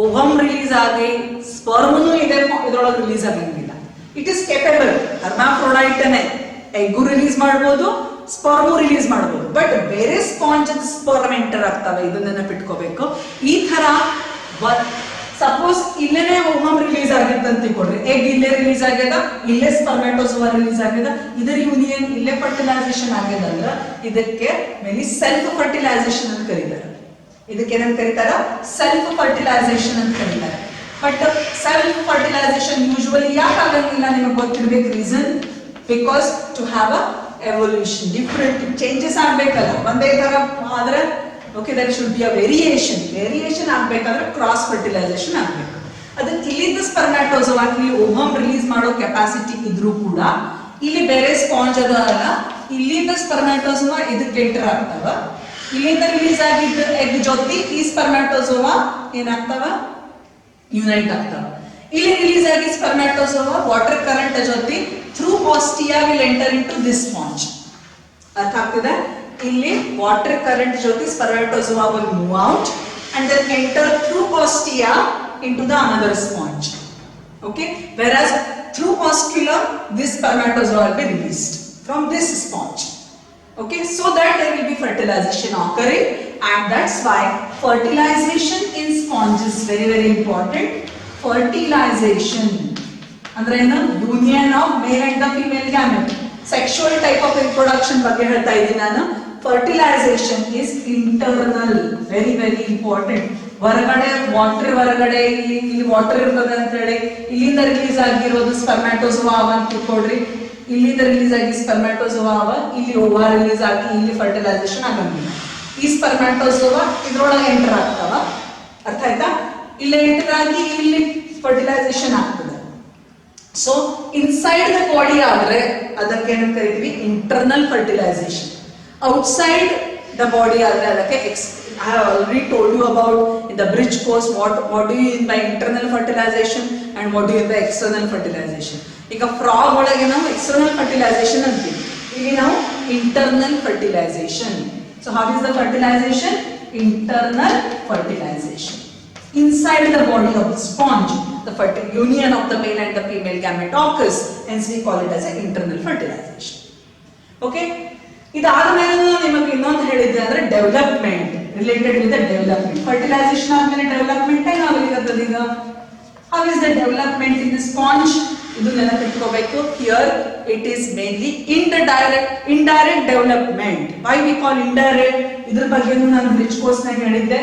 ಓವಮ್ ರಿಲೀಸ್ ಆಗಿ ಸ್ಪರ್ಮ್ನು ಇದೆ ಇದ್ರೊಳಗೆ ರಿಲೀಸ್ ಆಗಂಗಿಲ್ಲ. ಇಟ್ ಇಸ್ ಕೇಪಬಲ್, ಹರ್ಮಾಫ್ರೋಡೈಟ್ನೇ ಎಗ್ಗು ರಿಲೀಸ್ ಮಾಡ್ಬೋದು, ಸ್ಪರ್ಮು ರಿಲೀಸ್ ಮಾಡ್ಬೋದು. ಬಟ್ ಬೇರೆ ಸ್ಪಾಂಜ್ ಸ್ಪರ್ಮ್ ಎಂಟರ್ ಆಗ್ತವೆ, ಇದನ್ನ ನೆನಪಿಟ್ಕೋಬೇಕು. ಈ ತರ ಸಪೋಸ್ ಇಲ್ಲೇನೆ ಓವಮ್ ರಿಲೀಸ್ ಆಗಿತ್ತು ಅಂತ ತಿಳ್ಕೊಡ್ರಿ, ಎಗ್ ಇಲ್ಲೇ ರಿಲೀಸ್ ಆಗ್ಯದ, ಇಲ್ಲೇ ಸ್ಪರ್ಮ್ಯಾಟೋಜೋವಾ ರಿಲೀಸ್ ಆಗ್ಯದ, ಇದರ ಯೂನಿಯನ್ ಇಲ್ಲೇ ಫರ್ಟಿಲೈಸೇಷನ್ ಆಗ್ಯದ ಅಂದ್ರ ಇದಕ್ಕೆ ಮೇಲಿ ಸೆಲ್ಫ್ ಫರ್ಟಿಲೈಸೇಷನ್ ಅಂತ ಕರೀತಾರೆ. ಇದಕ್ಕೆ ಏನಂತ ಕರೀತಾರ? ಸೆಲ್ಫ್ ಫರ್ಟಿಲೈಸೇಷನ್ ಅಂತ ಕರೀತಾರೆ. ಬಟ್ ಸೆಲ್ಫ್ ಫರ್ಟಿಲೈಸೇಷನ್ ಯೂಶುವಲಿ ಯಾಕೆ ಆಗಂಗಿಲ್ಲ ನಿಮಗೆ ಗೊತ್ತಿರ್ಬೇಕು reason. Because to have a evolution, different changes ಆಗ್ಬೇಕಲ್ಲ, ಒಂದೇ ತರ ಆದ್ರೆ okay there should be a variation ಆಗ್ಬೇಕಾದ್ರೆ ಕ್ರಾಸ್ ಫರ್ಟಿಲೈಸೇಷನ್ ಆಗ್ಬೇಕು. ಅದಕ್ಕೆ ಇಲ್ಲಿಂದ ಸ್ಪರ್ಮ್ಯಾಟೋಜೋವಾ ಇಲ್ಲಿ ಓವಮ್ ರಿಲೀಸ್ ಮಾಡೋ ಕೆಪಾಸಿಟಿ ಇದ್ರೂ ಕೂಡ ಇಲ್ಲಿ ಬೇರೆ ಸ್ಪಾಂಜ್ ಅದ ಅಲ್ಲ, ಇಲ್ಲಿಂದ ಸ್ಪರ್ಮ್ಯಾಟೋಜೋವಾ ಇದಕ್ಕೆ ಎಂಟರ್ ಆಗ್ತಾವ, ಇಲ್ಲಿಂದ ರಿಲೀಸ್ ಆಗಿದ್ದ ಎಗ್ ಜೊತೆ ಈ ಸ್ಪರ್ಮ್ಯಾಟೋಜೋವಾ ಏನಾಗ್ತಾವ? ಯುನೈಟ್ ಆಗ್ತಾವ. ಇಲ್ಲಿ ರಿಲೀಸ್ ಆಗಿ ಸ್ಪರ್ಮ್ಯಾಟೋಜೋವಾ ವಾಟರ್ ಕರೆಂಟ್ ಜೊತೆ through ostia will enter into this sponge. ಅರ್ಥ ಆಗ್ತಿದೆ? ಇಲ್ಲಿ ವಾಟರ್ ಕರೆಂಟ್ ಜೊತೆ ಸ್ಪರ್ಮ್ಯಾಟೋಜೋವಾ will move out and then enter through ostia into the another sponge. Okay, whereas through osculum this spermatozoa will be released from this sponge. Okay, so that there will be fertilization occurring, and that's why fertilization in sponge is very very important. Fertilization ಅಂದ್ರೆ ಏನು? Union of male and the female gamete. Sexual type of reproduction ಬಗ್ಗೆ ಹೇಳ್ತಾ ಇದ್ದೀನಿ ನಾನು. Fertilisation is internal, very very important. ಹೊರಗಡೆ ಹೊರಗಡೆ ಇಲ್ಲಿ water ಇರ್ತದೆ ಅಂತ ಹೇಳಿ ಇಲ್ಲಿಂದ ರಿಲೀಸ್ ಆಗಿರೋದು ಸ್ಪರ್ಮ್ಯಾಟೋಜೋವಾ ಅಂತ ತಿಳ್ಕೊಡ್ರಿ. ಇಲ್ಲಿಂದ ರಿಲೀಸ್ ಆಗಿ ಸ್ಪರ್ಮ್ಯಾಟೋಜೋವಾ ಇಲ್ಲಿ ಓವಾ ರಿಲೀಸ್ ಆಗಿ ಇಲ್ಲಿ ಫರ್ಟಿಲೈಸೇಷನ್ ಆಗಂಗಿಲ್ಲ. ಈ ಸ್ಪರ್ಮ್ಯಾಟೋಜೋವಾ ಇದ್ರೊಳಗೆ ಎಂಟರ್ ಆಗ್ತಾವ. ಅರ್ಥ ಆಯ್ತಾ? ಇಲ್ಲಿ ಎಂಟರ್ ಆಗಿ ಇಲ್ಲಿ ಫರ್ಟಿಲೈಸೇಷನ್ ಆಗ್ತದೆ. ಸೊ ಇನ್ಸೈಡ್ ದ ಬಾಡಿ ಆದ್ರೆ ಅದಕ್ಕೆ ಏನಂತ ಕರಿತೀವಿ? Internal fertilisation. Outside the body ಆದ್ರೆ ಅದಕ್ಕೆ I have already told you about in the bridge course what do you mean by internal fertilization and what do you mean by external fertilization. ಈಗ frog ಒಳಗೆ ನಾವು external fertilisation ಅಂತೀವಿ, ಇಲ್ಲಿ ನಾವು internal fertilisation. So how is the fertilization? Internal fertilization. Inside the body of the sponge, the union of the male and the female gamete occurs, hence we call it as an internal fertilization. Okay, ಇದಾದ ಮೇಲೆ ನಿಮಗೆ ಇನ್ನೊಂದು ಹೇಳಿದ್ದೆ ಅಂದ್ರೆ development, related with the development. Fertilisation ಆದ್ಮೇಲೆ development ಏನಾಗಲಿಕ್ಕತ್ತದ ಈಗ? How is the development in the sponge? ಇದು ನೆನಪಿಟ್ಕೋಬೇಕು. Here it is mainly indirect development. Why we call indirect? ಇದ್ರ ಬಗ್ಗೆ ನಾನು ಬ್ರಿಡ್ಜ್ ಕೋರ್ಸ್ ನಾಗ ಹೇಳಿದ್ದೆ.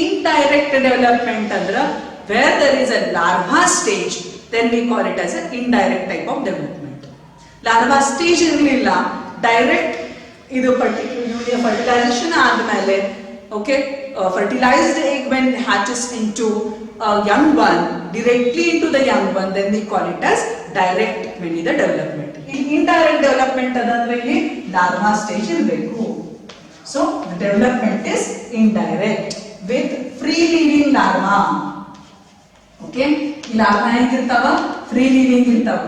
ಇಂಡೈರೆಕ್ಟ್ ಡೆವಲಪ್ಮೆಂಟ್ ಅಂದ್ರ where there is a larva stage, then we call it as a indirect type of development. Larva stage ಇರಲಿಲ್ಲ, direct ಇದು fertilisation ಆದ್ಮೇಲೆ okay fertilized egg when hatches into a young one directly into the young one, then we call it as direct mainly the development. In indirect development adanದ್ರೆ ಇಲ್ಲಿ larva stage ಇರಬೇಕು. So the development is indirect with free living larva. Okay, ಈ larva ಹೇಗಿರ್ತಾವ? Free living ಇರ್ತಾವ.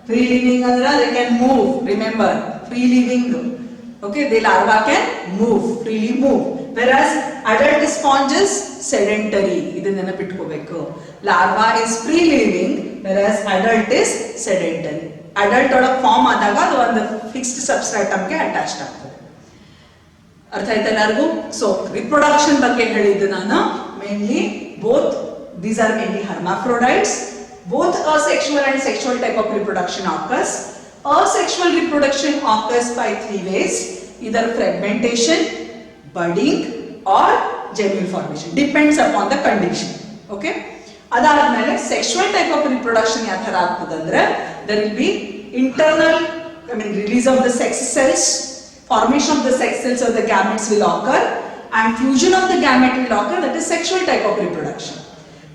Free living ಅಂದ್ರೆ they can move, remember free living. Okay, the larva can move, freely move, whereas adult sponge is sedentary. ಇದನ್ನ ನೆನಪಿಟ್ಕೋಬೇಕು. larva is free living whereas adult is sedentary. adult ಒಳಗೆ form ಆದಾಗ ಅದು ಒಂದು fixed substratum ಗೆ attached ಆಗ್ತದೆ. ಅರ್ಥ ಆಯ್ತಾ ಎಲ್ಲರಿಗೂ? ಸೊ ರಿಪ್ರೊಡಕ್ಷನ್ ಬಗ್ಗೆ ಹೇಳಿದ್ದು ನಾನು. Mainly both these are mainly hermaphrodites. both asexual and sexual type of reproduction occurs. Asexual reproduction occurs by three ways: either fragmentation, budding or gemule formation, depends upon the condition. Okay, adadmele sexual type of reproduction ya thara agtade andre there will be internal, release of the sex cells, formation of the sex cells or the gametes will occur, and fusion of the gamete will occur. That is sexual type of reproduction.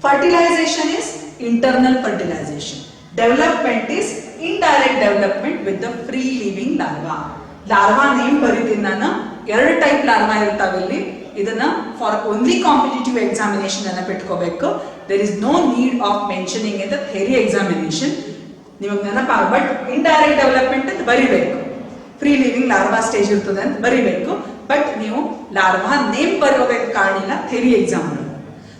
Fertilization is internal fertilization. Development is indirect development with the free living larva. larva name ಬರೀತೀನಿ ನಾನು. ಎರಡು type larva ಇರ್ತಾವೆ ಇಲ್ಲಿ. ಇದನ್ನ for only competitive examination ನೆನಪಿಟ್ಕೋಬೇಕು. There is no need of mentioning in the theory examination. ನಿಮಗೆ ನೆನಪ, but indirect development ಅಂತ ಬರಿಬೇಕು. ಫ್ರೀ ಲಿವಿಂಗ್ ಲಾರ್ವಾ ಸ್ಟೇಜ್ ಇರ್ತದೆ ಅಂತ ಬರಿಬೇಕು. ಬಟ್ ನೀವು ಲಾರ್ವಾ ನೇಮ್ ಬರೋದಕ್ಕೆ ಕಾರಣ ಇಲ್ಲ ಥಿಯರಿ ಎಕ್ಸಾಮ್.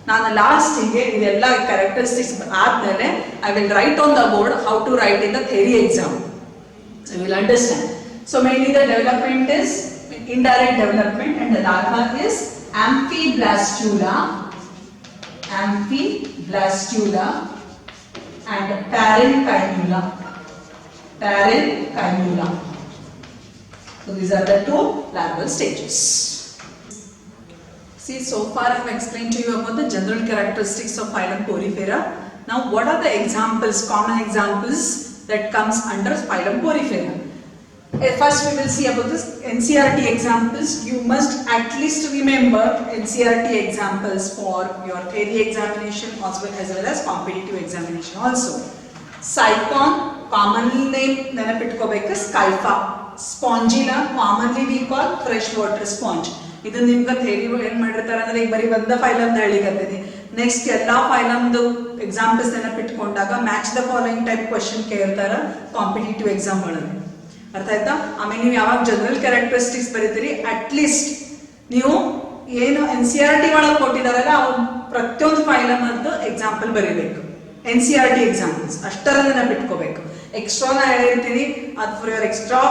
ನಾನು ಲಾಸ್ಟಿಗೆ ಇದೆಲ್ಲ ಕ್ಯಾರೆಕ್ಟರಿಸ್ಟಿಕ್ಸ್ ಆದ್ಮೇಲೆ I will write on the board how to write in the theory exam. So you will understand. So mainly the development is indirect development, and the larva is amphiblastula and parenchyma. So these are the two larval stages. See, so far I have explained to you about the general characteristics of phylum Porifera. Now what are the examples, common examples that comes under phylum Porifera? First we will see about this NCERT examples. You must at least remember NCERT examples for your theory examination as well as competitive examination also. Cycon, commonly name ನೆನಪಿಟ್ಕೋಬೇಕು Scypha. Spongilla, commonly we call freshwater sponge. ಇದು ನಿಮ್ಗೆ theory ಏನ್ ಮಾಡಿರ್ತಾರೆ ಅಂದ್ರೆ ಈಗ ಬರೀ ಒಂದ phylum ಹೇಳಿಕತ್ತೀನಿ. Next ಎಲ್ಲಾ ಫೈಲಮ್ದು ಎಕ್ಸಾಂಪಲ್ಸ್ ನೆನಪಿಟ್ಕೊಂಡಾಗ match the following type question ಕೇಳ್ತಾರ ಕಾಂಪಿಟೇಟಿವ್ ಎಕ್ಸಾಮ್ ಒಳಗೆ. ಅರ್ಥ ಆಯ್ತಾ? ಆಮೇಲೆ ನೀವು ಯಾವಾಗ ಜನರಲ್ ಕ್ಯಾರೆಕ್ಟರಿಸ್ಟಿಕ್ಸ್ ಬರೀತೀರಿ ಅಟ್ ಲೀಸ್ಟ್ ನೀವು ಏನು NCERT ಒಳಗೆ ಕೊಟ್ಟಿದಾರಲ್ಲ ಅವ್ರು ಪ್ರತಿಯೊಂದು ಫೈಲಮ್ ಅಂತ ಎಕ್ಸಾಂಪಲ್ ಬರೀಬೇಕು. NCERT ಎಕ್ಸಾಂಪಲ್ಸ್ ಅಷ್ಟರ ನೆನಪಿಟ್ಕೋಬೇಕು. ಎಕ್ಸ್ಟ್ರಾ ನಾ ಹೇಳಿರ್ತೀನಿ ಅದು for your extra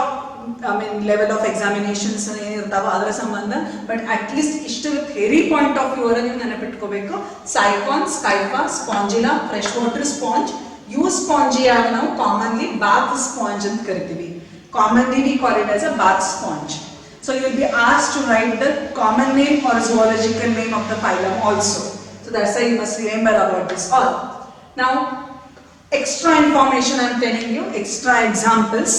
level of examinations ಏನಿರ್ತಾವ ಅದರ ಸಂಬಂಧ. ಬಟ್ ಅಟ್ ಲೀಸ್ಟ್ ಇಷ್ಟು ಥಿಯರಿ ಪಾಯಿಂಟ್ ಆಫ್ ವ್ಯೂ ನೀವು ನೆನಪಿಟ್ಕೋಬೇಕು. Sycon, scypha, spongilla, fresh water sponge. ಇವು ಸ್ಪಾಂಜಿಯಾಗ ನಾವು ಕಾಮನ್ಲಿ ಬಾತ್ ಸ್ಪಾಂಜ್ ಅಂತ ಕರಿತೀವಿ. Commonly we call it as a bath sponge. So you will be asked to write the common name or zoological name of the phylum also. So that's why you must remember about this all. Now extra information I am telling you, extra examples.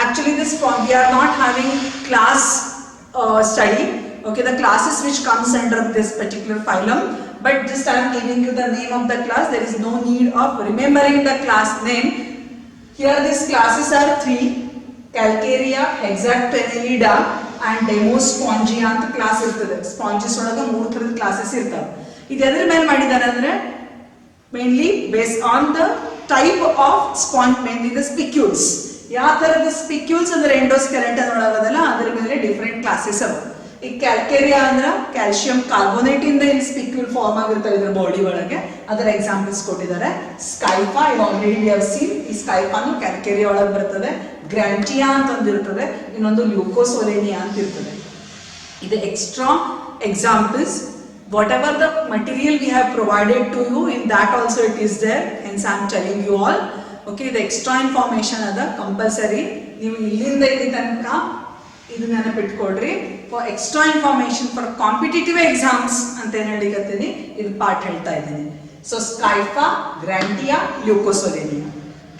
Actually this we are not having class study. Okay, the classes which comes under this particular phylum, but just I am giving you the name of the class. There is no need of remembering the class name. Here these classes are 3. Calcarea, Hexaptenellida and Demospongia ಅಂತ class ಇರ್ತದೆ. Sponges ಒಳಗೆ 3 ತರದ classes ಇರ್ತಾವೆ. ಇದು ಎದರ ಮೇಲೆ ಮಾಡಿದ್ದಾರೆ ಅಂದ್ರೆ mainly based on the type of sponge, mainly the spicules. ಯಾವ ತರದ ಸ್ಪಿಕ್ಯೂಲ್ಸ್ ಅಂದ್ರೆ ಎಂಡೋಸ್ಕೆಲೆಟನ್ ಒಳಗದಲ್ಲ ಅದರ ಮೇಲೆ ಡಿಫರೆಂಟ್ ಕ್ಲಾಸಸ್ ಅವ. ಈ ಕ್ಯಾಲ್ಕೇರಿಯಾ ಅಂದ್ರೆ ಕ್ಯಾಲ್ಸಿಯಂ ಕಾರ್ಬೋನೇಟ್ ಇಂದ ಇಲ್ಲಿ ಸ್ಪಿಕ್ಯೂಲ್ ಫಾರ್ಮ್ ಆಗಿರ್ತವೆ ಇದರ ಬಾಡಿ ಒಳಗೆ. ಅದರ ಎಕ್ಸಾಂಪಲ್ಸ್ ಕೊಟ್ಟಿದ್ದಾರೆ. ಸ್ಕೈಫಾ ಆಲ್ರೆಡಿ ವಿ ಹ್ಯಾವ್ ಸೀನ್. ಈ ಸ್ಕೈಫಾನು ಕ್ಯಾಲ್ಕೇರಿಯಾ ಒಳಗೆ ಬರ್ತದೆ. ಗ್ರಾಂಟಿಯಾ ಅಂತ ಒಂದಿರ್ತದೆ, ಇನ್ನೊಂದು ಲ್ಯೂಕೋಸೋಲೇನಿಯಾ ಅಂತ ಇರ್ತದೆ. ಇದು extra examples. Whatever the material we have provided to you in that also it is there. Hence I am telling you all. Okay, ಇದು ಎಕ್ಸ್ಟ್ರಾ ಇನ್ಫಾರ್ಮೇಶನ್ ಅದ ಕಂಪಲ್ಸರಿ. ನೀವು ಇಲ್ಲಿಂದ ಇಲ್ಲಿ ತನಕ ಇದು ನೆನಪಿಟ್ಕೊಳ್ರಿ. For extra information for competitive exams ಅಂತ ಏನ್ ಹೇಳಿಕತ್ತೀನಿ, ಇದು ಪಾರ್ಟ್ ಹೇಳ್ತಾ ಇದ್ದೀನಿ. ಸೊ ಸ್ಕೈಫಾ, ಗ್ರಾಂಟಿಯಾ, ಲ್ಯೂಕೋಸೋಲೇನಿಯಾ.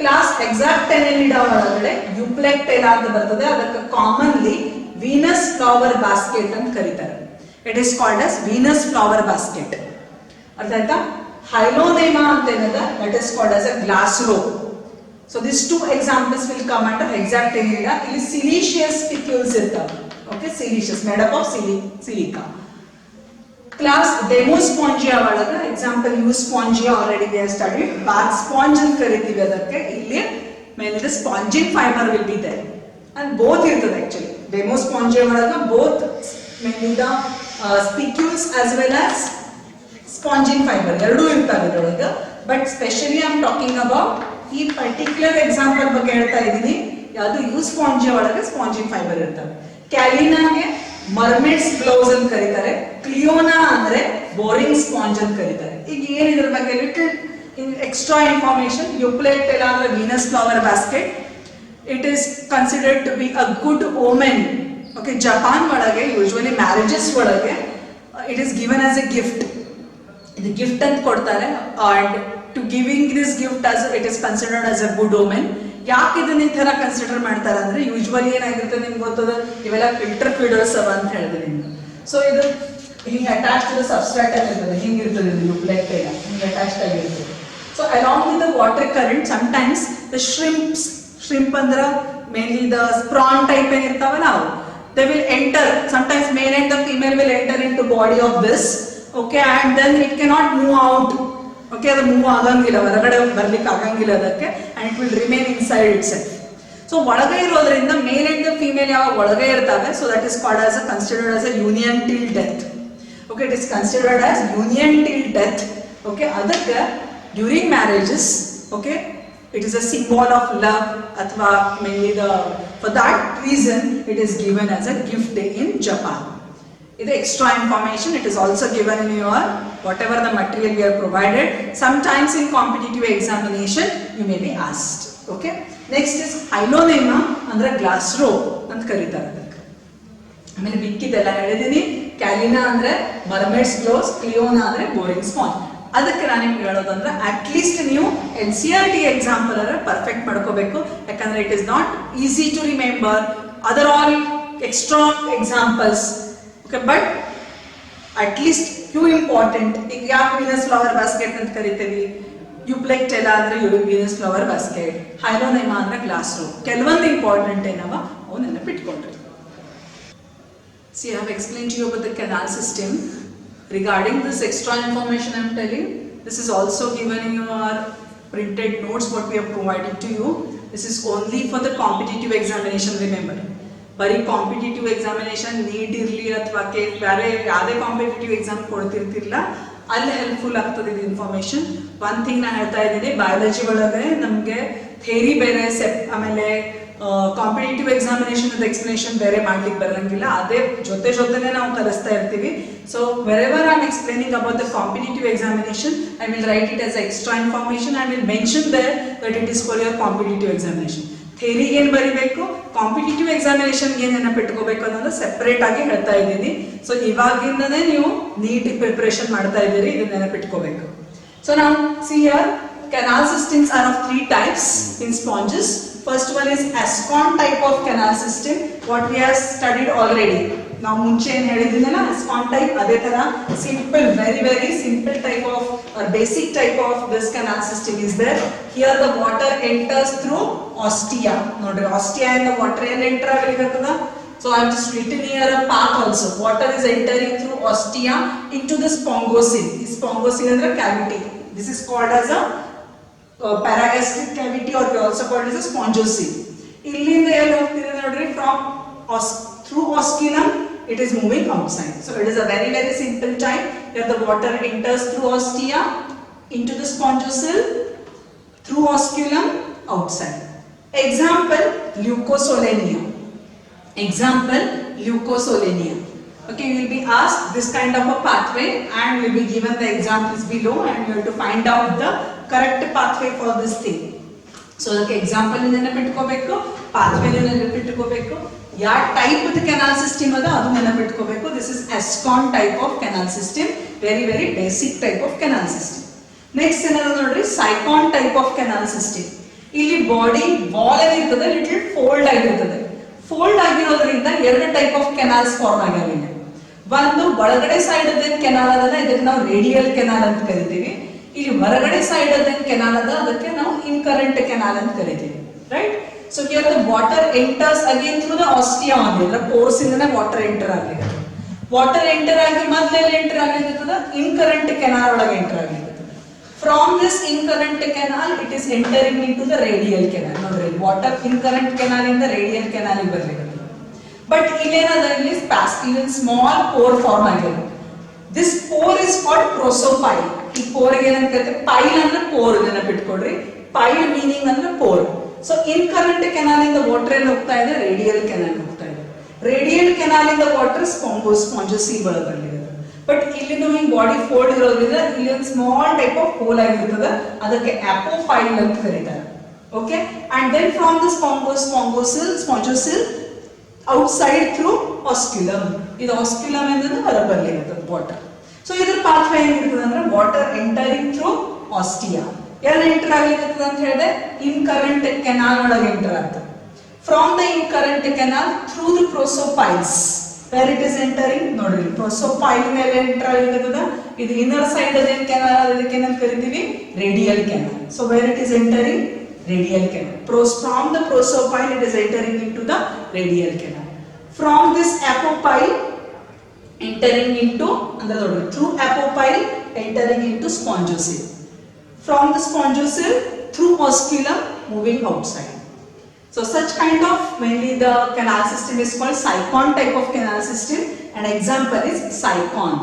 ಕ್ಲಾಸ್ ಹೆಕ್ಸಾಪ್ಟೆನೆಲಿಡಾ ಒಳಗಡೆ ಯುಪ್ಲೆಕ್ಟೆಲಾ ಅಂತ ಬರ್ತದೆ. ಅದಕ್ಕೆ ಕಾಮನ್ಲಿ ವೀನಸ್ ಫ್ಲವರ್ ಬಾಸ್ಕೆಟ್ ಅಂತ ಕರೀತಾರೆ. It is called as Venus flower basket. ಅರ್ಥ ಆಯ್ತಾ? ಹೈಲೋನೇಮಾ ಅಂತ ಏನದ, that is called as a glass robe. So these two examples will come under Hexaptenellida. ಇಲ್ಲಿ siliceous spicules ಇರ್ತಾವೆ. Okay, siliceous, made up of silica. Class Demospongia ಒಳಗ example Euspongia already we have studied. Bath sponge ಅಂತ ಕರಿತೀವಿ ಅದಕ್ಕೆ. ಇಲ್ಲಿ mainly the spongin fiber will be there and both ಇರ್ತದೆ actually. Demospongia ಒಳಗ both mainly the spicules as well as spongin fiber ಎರಡೂ ಇರ್ತವೆ ಇದರೊಳಗ. But specially I am talking about ಈ particular example ಬಗ್ಗೆ ಹೇಳ್ತಾ ಇದ್ದೀನಿ. ಯಾವುದು Euspongia ಒಳಗೆ ಸ್ಪಾಂಜಿನ್ ಫೈಬರ್ ಇರ್ತವೆ. ಕ್ಯಾಲಿನಾಗೆ ಮರ್ಮೇಡ್ಸ್ ಗ್ಲೌಸ್ ಅಂತ ಕರೀತಾರೆ. ಕ್ಲಿಯೋನಾ ಅಂದ್ರೆ ಬೋರಿಂಗ್ ಸ್ಪಾಂಜ್ ಅಂತ ಕರೀತಾರೆ. ಈಗ ಏನ್ ಇದ್ರ ಬಗ್ಗೆ ಲಿಟಲ್ ಎಕ್ಸ್ಟ್ರಾ ಇನ್ಫಾರ್ಮೇಶನ್. ಯುಪ್ಲೆಕ್ಟೆಲಾ ಅಂದ್ರೆ Venus flower basket. It is considered to be a good omen. Okay, Japan ಒಳಗೆ ಯೂಶುವಲಿ ಮ್ಯಾರೇಜಸ್ ಒಳಗೆ it is given as a gift. ಇದು ಗಿಫ್ಟ್ ಅಂತ ಕೊಡ್ತಾರೆ. And to giving this gift as it is considered as a good omen. ಯಾಕೆ ಇದನ್ನ ಈ ತರ consider ಮಾಡ್ತಾರೆ ಅಂದ್ರೆ ಯೂಶುವಲಿ ಏನಾಗಿರುತ್ತೆ ನಿಮ್ಗೆ ಗೊತ್ತದ, ಇವೆಲ್ಲ ಫಿಲ್ಟರ್ ಫೀಡರ್ಸ್ ಅವ ಅಂತ ಹೇಳಿದ್ರೆ ನಿಮ್ಗೆ. ಸೊ ಇದು ಹಿಂಗೆ ಅಟ್ಯಾಚ್ ಟು ದ ಸಬ್ಸ್ಟ್ರಾಟ್ ಆಗಿರ್ತದೆ, ಹಿಂಗಿರ್ತದೆ ಇದು ಯುಪ್ಲೆಕ್ಟೆಲಾ ಹಿಂಗೆ ಅಟ್ಯಾಚ್ ಆಗಿರ್ತದೆ. So along with the water current sometimes the shrimp ಅಂದ್ರೆ ಮೇನ್ಲಿ ದ ಪ್ರಾನ್ ಟೈಪ್ ಏನಿರ್ತಾವಲ್ಲ ಅವು they will enter, sometimes male and the female will enter into body of this. Okay, and then it cannot move out. Okay, ಅದು move ಆಗಂಗಿಲ್ಲ, ಹೊರಗಡೆ ಬರ್ಲಿಕ್ಕೆ ಆಗಂಗಿಲ್ಲ ಅದಕ್ಕೆ. And it will remain inside itself. So ಒಳಗೆ ಇರೋದ್ರಿಂದ male and female ಯಾವಾಗ ಒಳಗೆ ಇರ್ತವೆ, so that is called as considered as a union till death. Okay, it is considered as union till death. Okay, ಅದಕ್ಕೆ during marriages okay It is a symbol of love, athwa mainly for that reason it is given as a gift day in Japan. The extra information, it is also given in your whatever the material we are provided. Sometimes in competitive examination you may be asked. Okay. Next is Hylonema andre glass robe ant karitare adಕ್ಕೆ. ಆಮೇಲೆ ಮಿಕ್ಕಿದೆಲ್ಲ ಹೇಳಿದೀನಿ. ಕ್ಯಾಲಿನಾ ಅಂದ್ರೆ ಮರ್ಮೇಡ್ಸ್ gloves, ಕ್ಲಿಯೋನಾ ಅಂದ್ರೆ boring sponge. ಅದಕ್ಕೆ ನಾನು ನಿಮ್ಗೆ ಹೇಳೋದಂದ್ರೆ at least ನೀವು NCERT example ಅರ ಪರ್ಫೆಕ್ಟ್ ಮಾಡ್ಕೋಬೇಕು. ಯಾಕಂದ್ರೆ it is not easy to remember other all extra examples. Okay, but at least few important. ಈಗ ಯಾಕೆ ವೀನಸ್ ಫ್ಲವರ್ ಬಾಸ್ಕೆಟ್ ಅಂತ ಕರಿತೀವಿ? ಯುಪ್ಲೆಕ್ಟೆಲಾ ಅಂದ್ರೆ ವೀನಸ್ ಫ್ಲವರ್ ಬಾಸ್ಕೆಟ್, ಹೈಲೋನೆಮಾ ಅಂದ್ರೆ ಗ್ಲಾಸ್ ರೂಮ್. ಕೆಲವೊಂದು ಇಂಪಾರ್ಟೆಂಟ್ ಏನವ ಅವು ನೆನಪಿಟ್ಕೊಂಡ್ರಿ. See, I have explained to you about the canal system. Regarding this extra information I am telling, this is also given in your printed notes what we have provided to you. This is only for the competitive examination, remember. ಬರೀ competitive examination neat ಇರಲಿ ಅಥವಾ ಬೇರೆ ಯಾವುದೇ competitive exam ಕೊಡ್ತಿರ್ತಿರಲ್ಲ, ಅಲ್ಲಿ helpful ಆಗ್ತದೆ ಇದು information. One thing ನಾನು ಹೇಳ್ತಾ ಇದ್ದೀನಿ, ಬಯಾಲಜಿ ಒಳಗೆ ನಮಗೆ ಥೇರಿ ಬೇರೆ ಆಮೇಲೆ ಕಾಂಪಿಟೇಟಿವ್ ಎಕ್ಸಾಮಿನೇಷನ್ ಎಕ್ಸ್ಪ್ಲನೇಷನ್ ಬೇರೆ ಮಾಡ್ಲಿಕ್ಕೆ ಬರಂಗಿಲ್ಲ. ಅದೇ ಜೊತೆನೆ ನಾವು ಕಲಿಸ್ತಾ ಇರ್ತೀವಿ. So wherever I am explaining about the competitive examination, I will write it as extra information. I will mention there that it is for your competitive examination. ಥೇರಿಗೆ ಏನು ಬರೀಬೇಕು, ಕಾಂಪಿಟೇಟಿವ್ ಎಕ್ಸಾಮಿನೇಷನ್ಗೆ ಏನು ನೆನಪಿಟ್ಕೋಬೇಕು ಅನ್ನೋದು ಸೆಪರೇಟ್ ಆಗಿ ಹೇಳ್ತಾ ಇದ್ದೀನಿ. ಸೊ ಇವಾಗಿಂದನೇ ನೀವು ನೀಟ್ ಪ್ರಿಪರೇಷನ್ ಮಾಡ್ತಾ ಇದ್ದೀರಿ, ಇದು ನೆನಪಿಟ್ಕೋಬೇಕು. ಸೊ ನಾವು see here, canal systems are of three types in sponges. First one is Ascon type of canal system, what we have studied already. ನಾವು ಮುಂಚೆ ಏನು ಹೇಳಿದ್ದೀನಲ್ಲ Ascon type, ಅದೇ ತರ simple, very simple type of or basic type of this canal system is there. Here the water enters through ostia. ನೋಡ್ರಿ, ostia and the water ಏನು enter ಆಗಲಿಕ್ಕತ್ತದ. So I have just written here a path also. Water is entering through ostia into the spongosil. This spongosil ಅಂದ್ರೆ cavity. This is called as a paragastric cavity, or we also call it as a spongosil. ಇಲ್ಲಿಂದ ಎಲ್ಲಿ ಹೋಗ್ತಿದೆ ನೋಡ್ರಿ, from through osculum it is moving outside. So it is a very simple type where the water enters through ostia into the spongosil, through osculum, outside. Example, leucosolenia. Example, leucosolenia. Okay, you will be asked this kind of a pathway and will be given the examples below, and you have to find out the correct pathway for this thing. So ಅದಕ್ಕೆ example ನೆನಪಿಟ್ಕೋಬೇಕು, pathway ನೆನಪಿಟ್ಕೋಬೇಕು, ಯಾವ type ದ canal system ಅದ ಅದು ನೆನಪಿಟ್ಕೋಬೇಕು. This is Ascon type of canal system, very basic type of canal system. Next ಏನದ ನೋಡ್ರಿ, Sycon type of canal system. ಇಲ್ಲಿ ಬಾಡಿ ವಾಲ್ ಏನಿರ್ತದೆ ಲಿಟಲ್ ಫೋಲ್ಡ್ ಆಗಿರ್ತದೆ. ಫೋಲ್ಡ್ ಆಗಿರೋದ್ರಿಂದ ಎರಡು ಟೈಪ್ ಆಫ್ ಕೆನಾಲ್ಸ್ ಫಾರ್ಮ್ ಆಗ್ಯಾವ. ಒಂದು ಒಳಗಡೆ ಸೈಡ್ ಅದೇನ್ ಕೆನಾಲ್ ಅದನ್ನ ಇದಕ್ಕೆ ನಾವು ರೇಡಿಯಲ್ ಕೆನಾಲ್ ಅಂತ ಕರಿತೀವಿ. ಇಲ್ಲಿ ಹೊರಗಡೆ ಸೈಡ್ ಅದೇನ್ ಕೆನಾಲ್ ಅದ ಅದಕ್ಕೆ ನಾವು ಇನ್ಕರೆಂಟ್ ಕೆನಾಲ್ ಅಂತ ಕರಿತೀವಿ, right? So here the water enters again through the ostia ಆಗಿಲ್ಲ, ಪೋರ್ಸ್ ಇಂದನೇ ವಾಟರ್ ಎಂಟರ್ ಆಗಲಿದೆ. ವಾಟರ್ ಎಂಟರ್ ಆಗಿ ಮೊದಲೆಲ್ಲ ಎಂಟರ್ ಆಗಲಿರ್ತದ, ಇನ್ಕರೆಂಟ್ ಕೆನಾಲ್ ಒಳಗೆ ಎಂಟರ್ ಆಗಲಿರ್ತದೆ. From this incurrent canal it is entering into the radial canal. ನೋಡ್ರಿ, water incurrent canal ಇಂದ ರೇಡಿಯಲ್ ಕೆನಾಲ್ ಬರ್ಲಿಕ್ಕೆ. ಬಟ್ ಇಲ್ಲೇನಾದ, ಇಲ್ಲಿ ಸ್ಮಾಲ್ ಪೋರ್ ಫಾರ್ಮ್ ಆಗಿದೆ. This pore is called prosopyle. ಈ ಪೋರ್ ಏನಂತ ಕರಿತೀವಿ, ಪೈಲ್ ಅಂದ್ರೆ ಪೋರ್, ನೆನಪಿಟ್ಕೊಡ್ರಿ. ಪೈಲ್ ಮೀನಿಂಗ್ ಅಂದ್ರೆ ಪೋರ್. ಸೊ ಇನ್ಕರೆಂಟ್ ಕೆನಾಲ್ ಇಂದ ವಾಟರ್ ಏನು ಹೋಗ್ತಾ ಇದೆ, ರೇಡಿಯಲ್ ಕೆನಾಲ್ ಹೋಗ್ತಾ ಇದೆ. ರೇಡಿಯಲ್ ಕೆನಾಲ್ ಇಂದ ವಾಟರ್ ಸ್ಪಾಂಜೋಸಿಲ್ ಒಳಗೆ ಬರ್ಲಿದೆ. ಬಟ್ ಇಲ್ಲಿ ಹಿಂಗ್ ಬಾಡಿ ಫೋಲ್ಡ್ ಇರೋದ್ರಿಂದ ಇಲ್ಲಿ ಒಂದು ಸ್ಮಾಲ್ ಟೈಪ್ ಆಫ್ ಹೋಲ್ ಆಗಿರ್ತದೆ, ಅದಕ್ಕೆ ಅಪೋಫೈಲ್ ಅಂತ ಕರೀತಾರೆ. Okay, and then from the spongocoel outside through osculum. ಇದು ಆಸ್ಕ್ಯುಲಮ್ ಎಂದ್ರೆ ಹೊರಗೆ ಬರ್ಲಿರ್ತದೆ ವಾಟರ್. ಸೊ ಇದ್ರ ಪಾತ್ವೇ ಏನಿರ್ತದೆ ಅಂದ್ರೆ ವಾಟರ್ ಎಂಟರಿಂಗ್ ಥ್ರೂ ಆಸ್ಟಿಯಾ. ಎಲ್ಲಿ ಎಂಟರ್ ಆಗ್ಲಿರ್ತದೆ ಅಂತ ಹೇಳಿದ್ರೆ ಇನ್ಕರೆಂಟ್ ಕೆನಾಲ್ ಒಳಗೆ ಎಂಟರ್ ಆಗ್ತದೆ. From the incurrent canal through the prosopyles where it is entering. ನೋಡ್ರಿ, ಪ್ರೋಸೋಪೈಲ್ ಮೇಲೆ ಎಂಟರ್ ಆಗಿರ್ತದ. ಇದು ಇನ್ನರ್ ಸೈಡ್ ಅದೇನ್ ಕೆನಾಲ್, ಅದಕ್ಕೆ ಏನಂತ ಕರಿತೀವಿ, radial canal. So where it is entering, radial canal. From the prosopile it is entering into the radial canal. From this apopyle entering into, through apopyle entering into spongosil. From the spongosil through osculum moving outside. So such kind of, mainly the canal system is called Sycon type of canal system, and example is Sycon.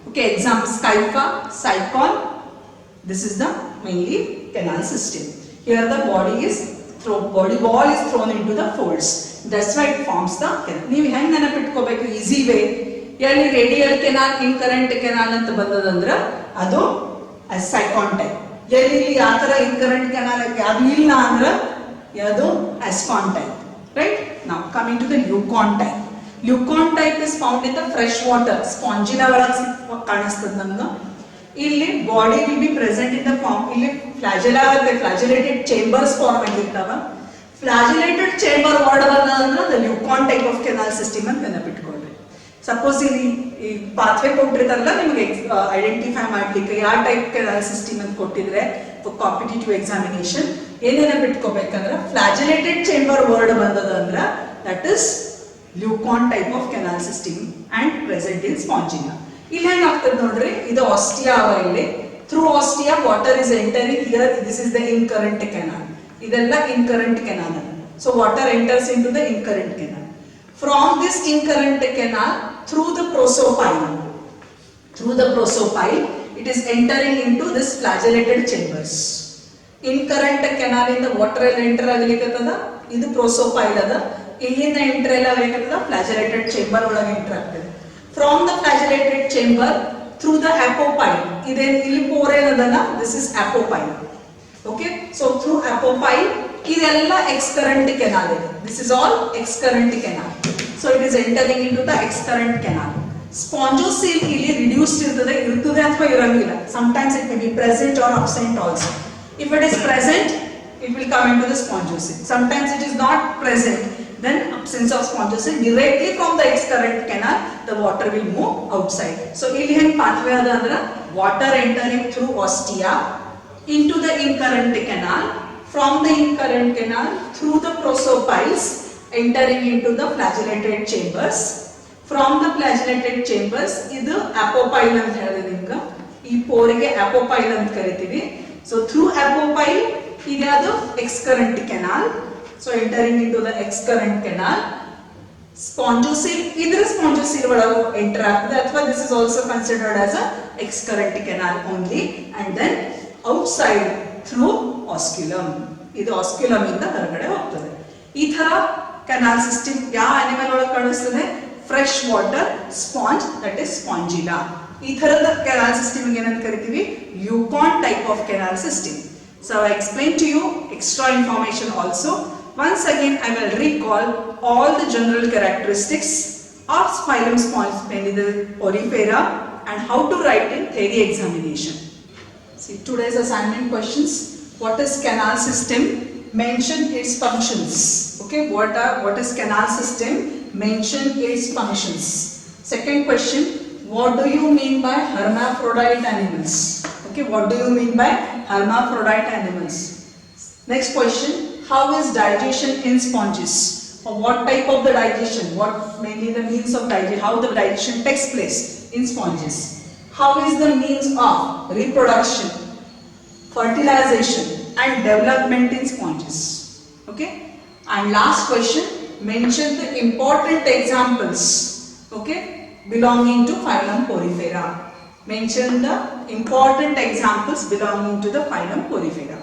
Okay, example Skyka, Sycon. This is the mainly canal system. Here the body wall is thrown into the folds. That's why it forms the canal. ನೀವು ಹೆಂಗ್ ನೆನಪಿಟ್ಕೋಬೇಕು easy way, ಎಲ್ಲಿ radial canal ಇನ್ಕರೆಂಟ್ canal ಅಂತ ಬಂದದಂದ್ರ ಅದು ಅಸೈಕಾನ್ type. ಎಲ್ಲಿ ಆ ತರ ಇನ್ಕರೆಂಟ್ canal ಅದು ಇಲ್ಲ ಅಂದ್ರ ಅದು ಅಸ್ಕಾನ್ ಟೈಪ್. ರೈಟ್? ನಾವು coming to the leucon type. Leucon type is found in the fresh water. ಸ್ಪಾಂಜಿನ ಒಳಗೆ ಕಾಣಿಸ್ತದ ನಮ್ಗೆ. ಇಲ್ಲಿ body will be present in the form. ಇಲ್ಲಿ ಫ್ಲಾಜೆಲಾ ಆಗುತ್ತೆ, ಫ್ಲಾಜೆಲೇಟೆಡ್ ಚೇಂಬರ್ಸ್ ಫಾರ್ಮ್ ಆಗಿರ್ತಾವ. ಫ್ಲಾಜೆಲೇಟೆಡ್ ಚೇಂಬರ್ ವರ್ಡ್ ಅಂದ್ರೆ the leucon type of canal system ಅಂತ ನೆನಪಿಟ್ಕೊಳ್ರಿ. ಸಪೋಸ್ ಇಲ್ಲಿ ಈ ಪಾತ್ವೆ ಕೊಟ್ಟಿರ್ತಾರಲ್ಲ ನಿಮಗೆ ಐಡೆಂಟಿಫೈ ಮಾಡ್ಲಿಕ್ಕೆ ಯಾವ ಟೈಪ್ ಕೆನಾಲ್ ಸಿಸ್ಟಮ್ ಅಂತ ಕೊಟ್ಟಿದ್ರೆ ಕಾಂಪಿಟೇಟಿವ್ ಎಕ್ಸಾಮಿನೇಷನ್ ಏನೇನ ಬಿಟ್ಕೋಬೇಕಂದ್ರೆ ಫ್ಲಾಜೆಲೇಟೆಡ್ ಚೇಂಬರ್ ವರ್ಡ್ ಬಂದದಂದ್ರ that is leucon type of canal system and present in ಸ್ಪಾಂಜಿನಾ. ಇಲ್ಲಿ ಹೆಂಗಾಗ್ತದೆ ನೋಡ್ರಿ, ಇದು ಆಸ್ಟಿಯಾ ಅವ. ಇಲ್ಲಿ through ostia water is entering here. This is the incurrent canal. ಇದೆಲ್ಲ incurrent canal. So water enters into the incurrent canal. From this incurrent canal through the prosopile, it is entering into this flagellated chambers. Incurrent canal in the water enter aglikattada, idu prosopile ada. Illinda enter aglikattada flagellated chamber olaga enter agtade. From the flagellated chamber through the apopyle, iden illi pore adana, this is apopyle. Okay, so through apopyle idella excurrent canal ide. This is all excurrent canal. So it is entering into the excurrent canal. Spongocoel ಇಲ್ಲಿ reduced ಇರ್ತದೆ ಅಥವಾ ಇರಂಗಿಲ್ಲ. Sometimes it may be present or absent also. If it is present, it will come into the spongocoel. Sometimes it is not present, then absence of spongocoel. Directly from the excurrent canal, the water will move outside. So ಇಲ್ಲಿ ಹೆಂಗ್ pathway ಅದ ಅಂದ್ರೆ water entering through ostia into the incurrent canal, from the incurrent canal through the prosopiles entering into the flagellated chambers. From the flagellated chambers ಇದು apopyle ಅಂತ ಹೇಳಿದೆ ನಿಮ್ಗೆ. ಈ ಪೋರಿಗೆ apopyle ಅಂತ ಕರಿತೀವಿ. So through apopyle ಇದು ಅದು excurrent canal. So entering into the excurrent canal. Spongocoel ಇದರ spongocoel ಒಳಗೆ ಎಂಟರ್ ಆಗ್ತದೆ ಅಥವಾ this is also considered as a excurrent canal only, and then outside through osculum. ಇದು osculum ಇಂದ ಹೊರಗಡೆ ಹೋಗ್ತದೆ. ಈ ತರ ಕೆನಾಲ್ ಸಿಸ್ಟಮ್ ಯಾವ ಅನಿಮಲ್ ಒಳಗೆ ಕಾಣಿಸ್ತದೆ? Fresh water sponge, that is spongilla. ಈ ತರದ ಕೆನಾಲ್ ಸಿಸ್ಟಮ್ ಏನಂತ ಕರಿತೀವಿ? Leucon type of canal system. So I explain to you extra information also. Once again I will recall all the general characteristics of phylum Spongidae porifera and how to write in theory examination. See today's assignment questions. What is canal system? Mention its functions. Okay, what is canal system? Mention its functions. Second question, what do you mean by hermaphrodite animals? Okay, what do you mean by hermaphrodite animals? Next question, how is digestion in sponges? Or what type of the digestion? What mainly the means of digestion? How the digestion takes place in sponges? How is the means of reproduction, fertilization and development in sponges? Okay, and last question, mention the important examples, okay, belonging to phylum Porifera. Mention the important examples belonging to the phylum Porifera.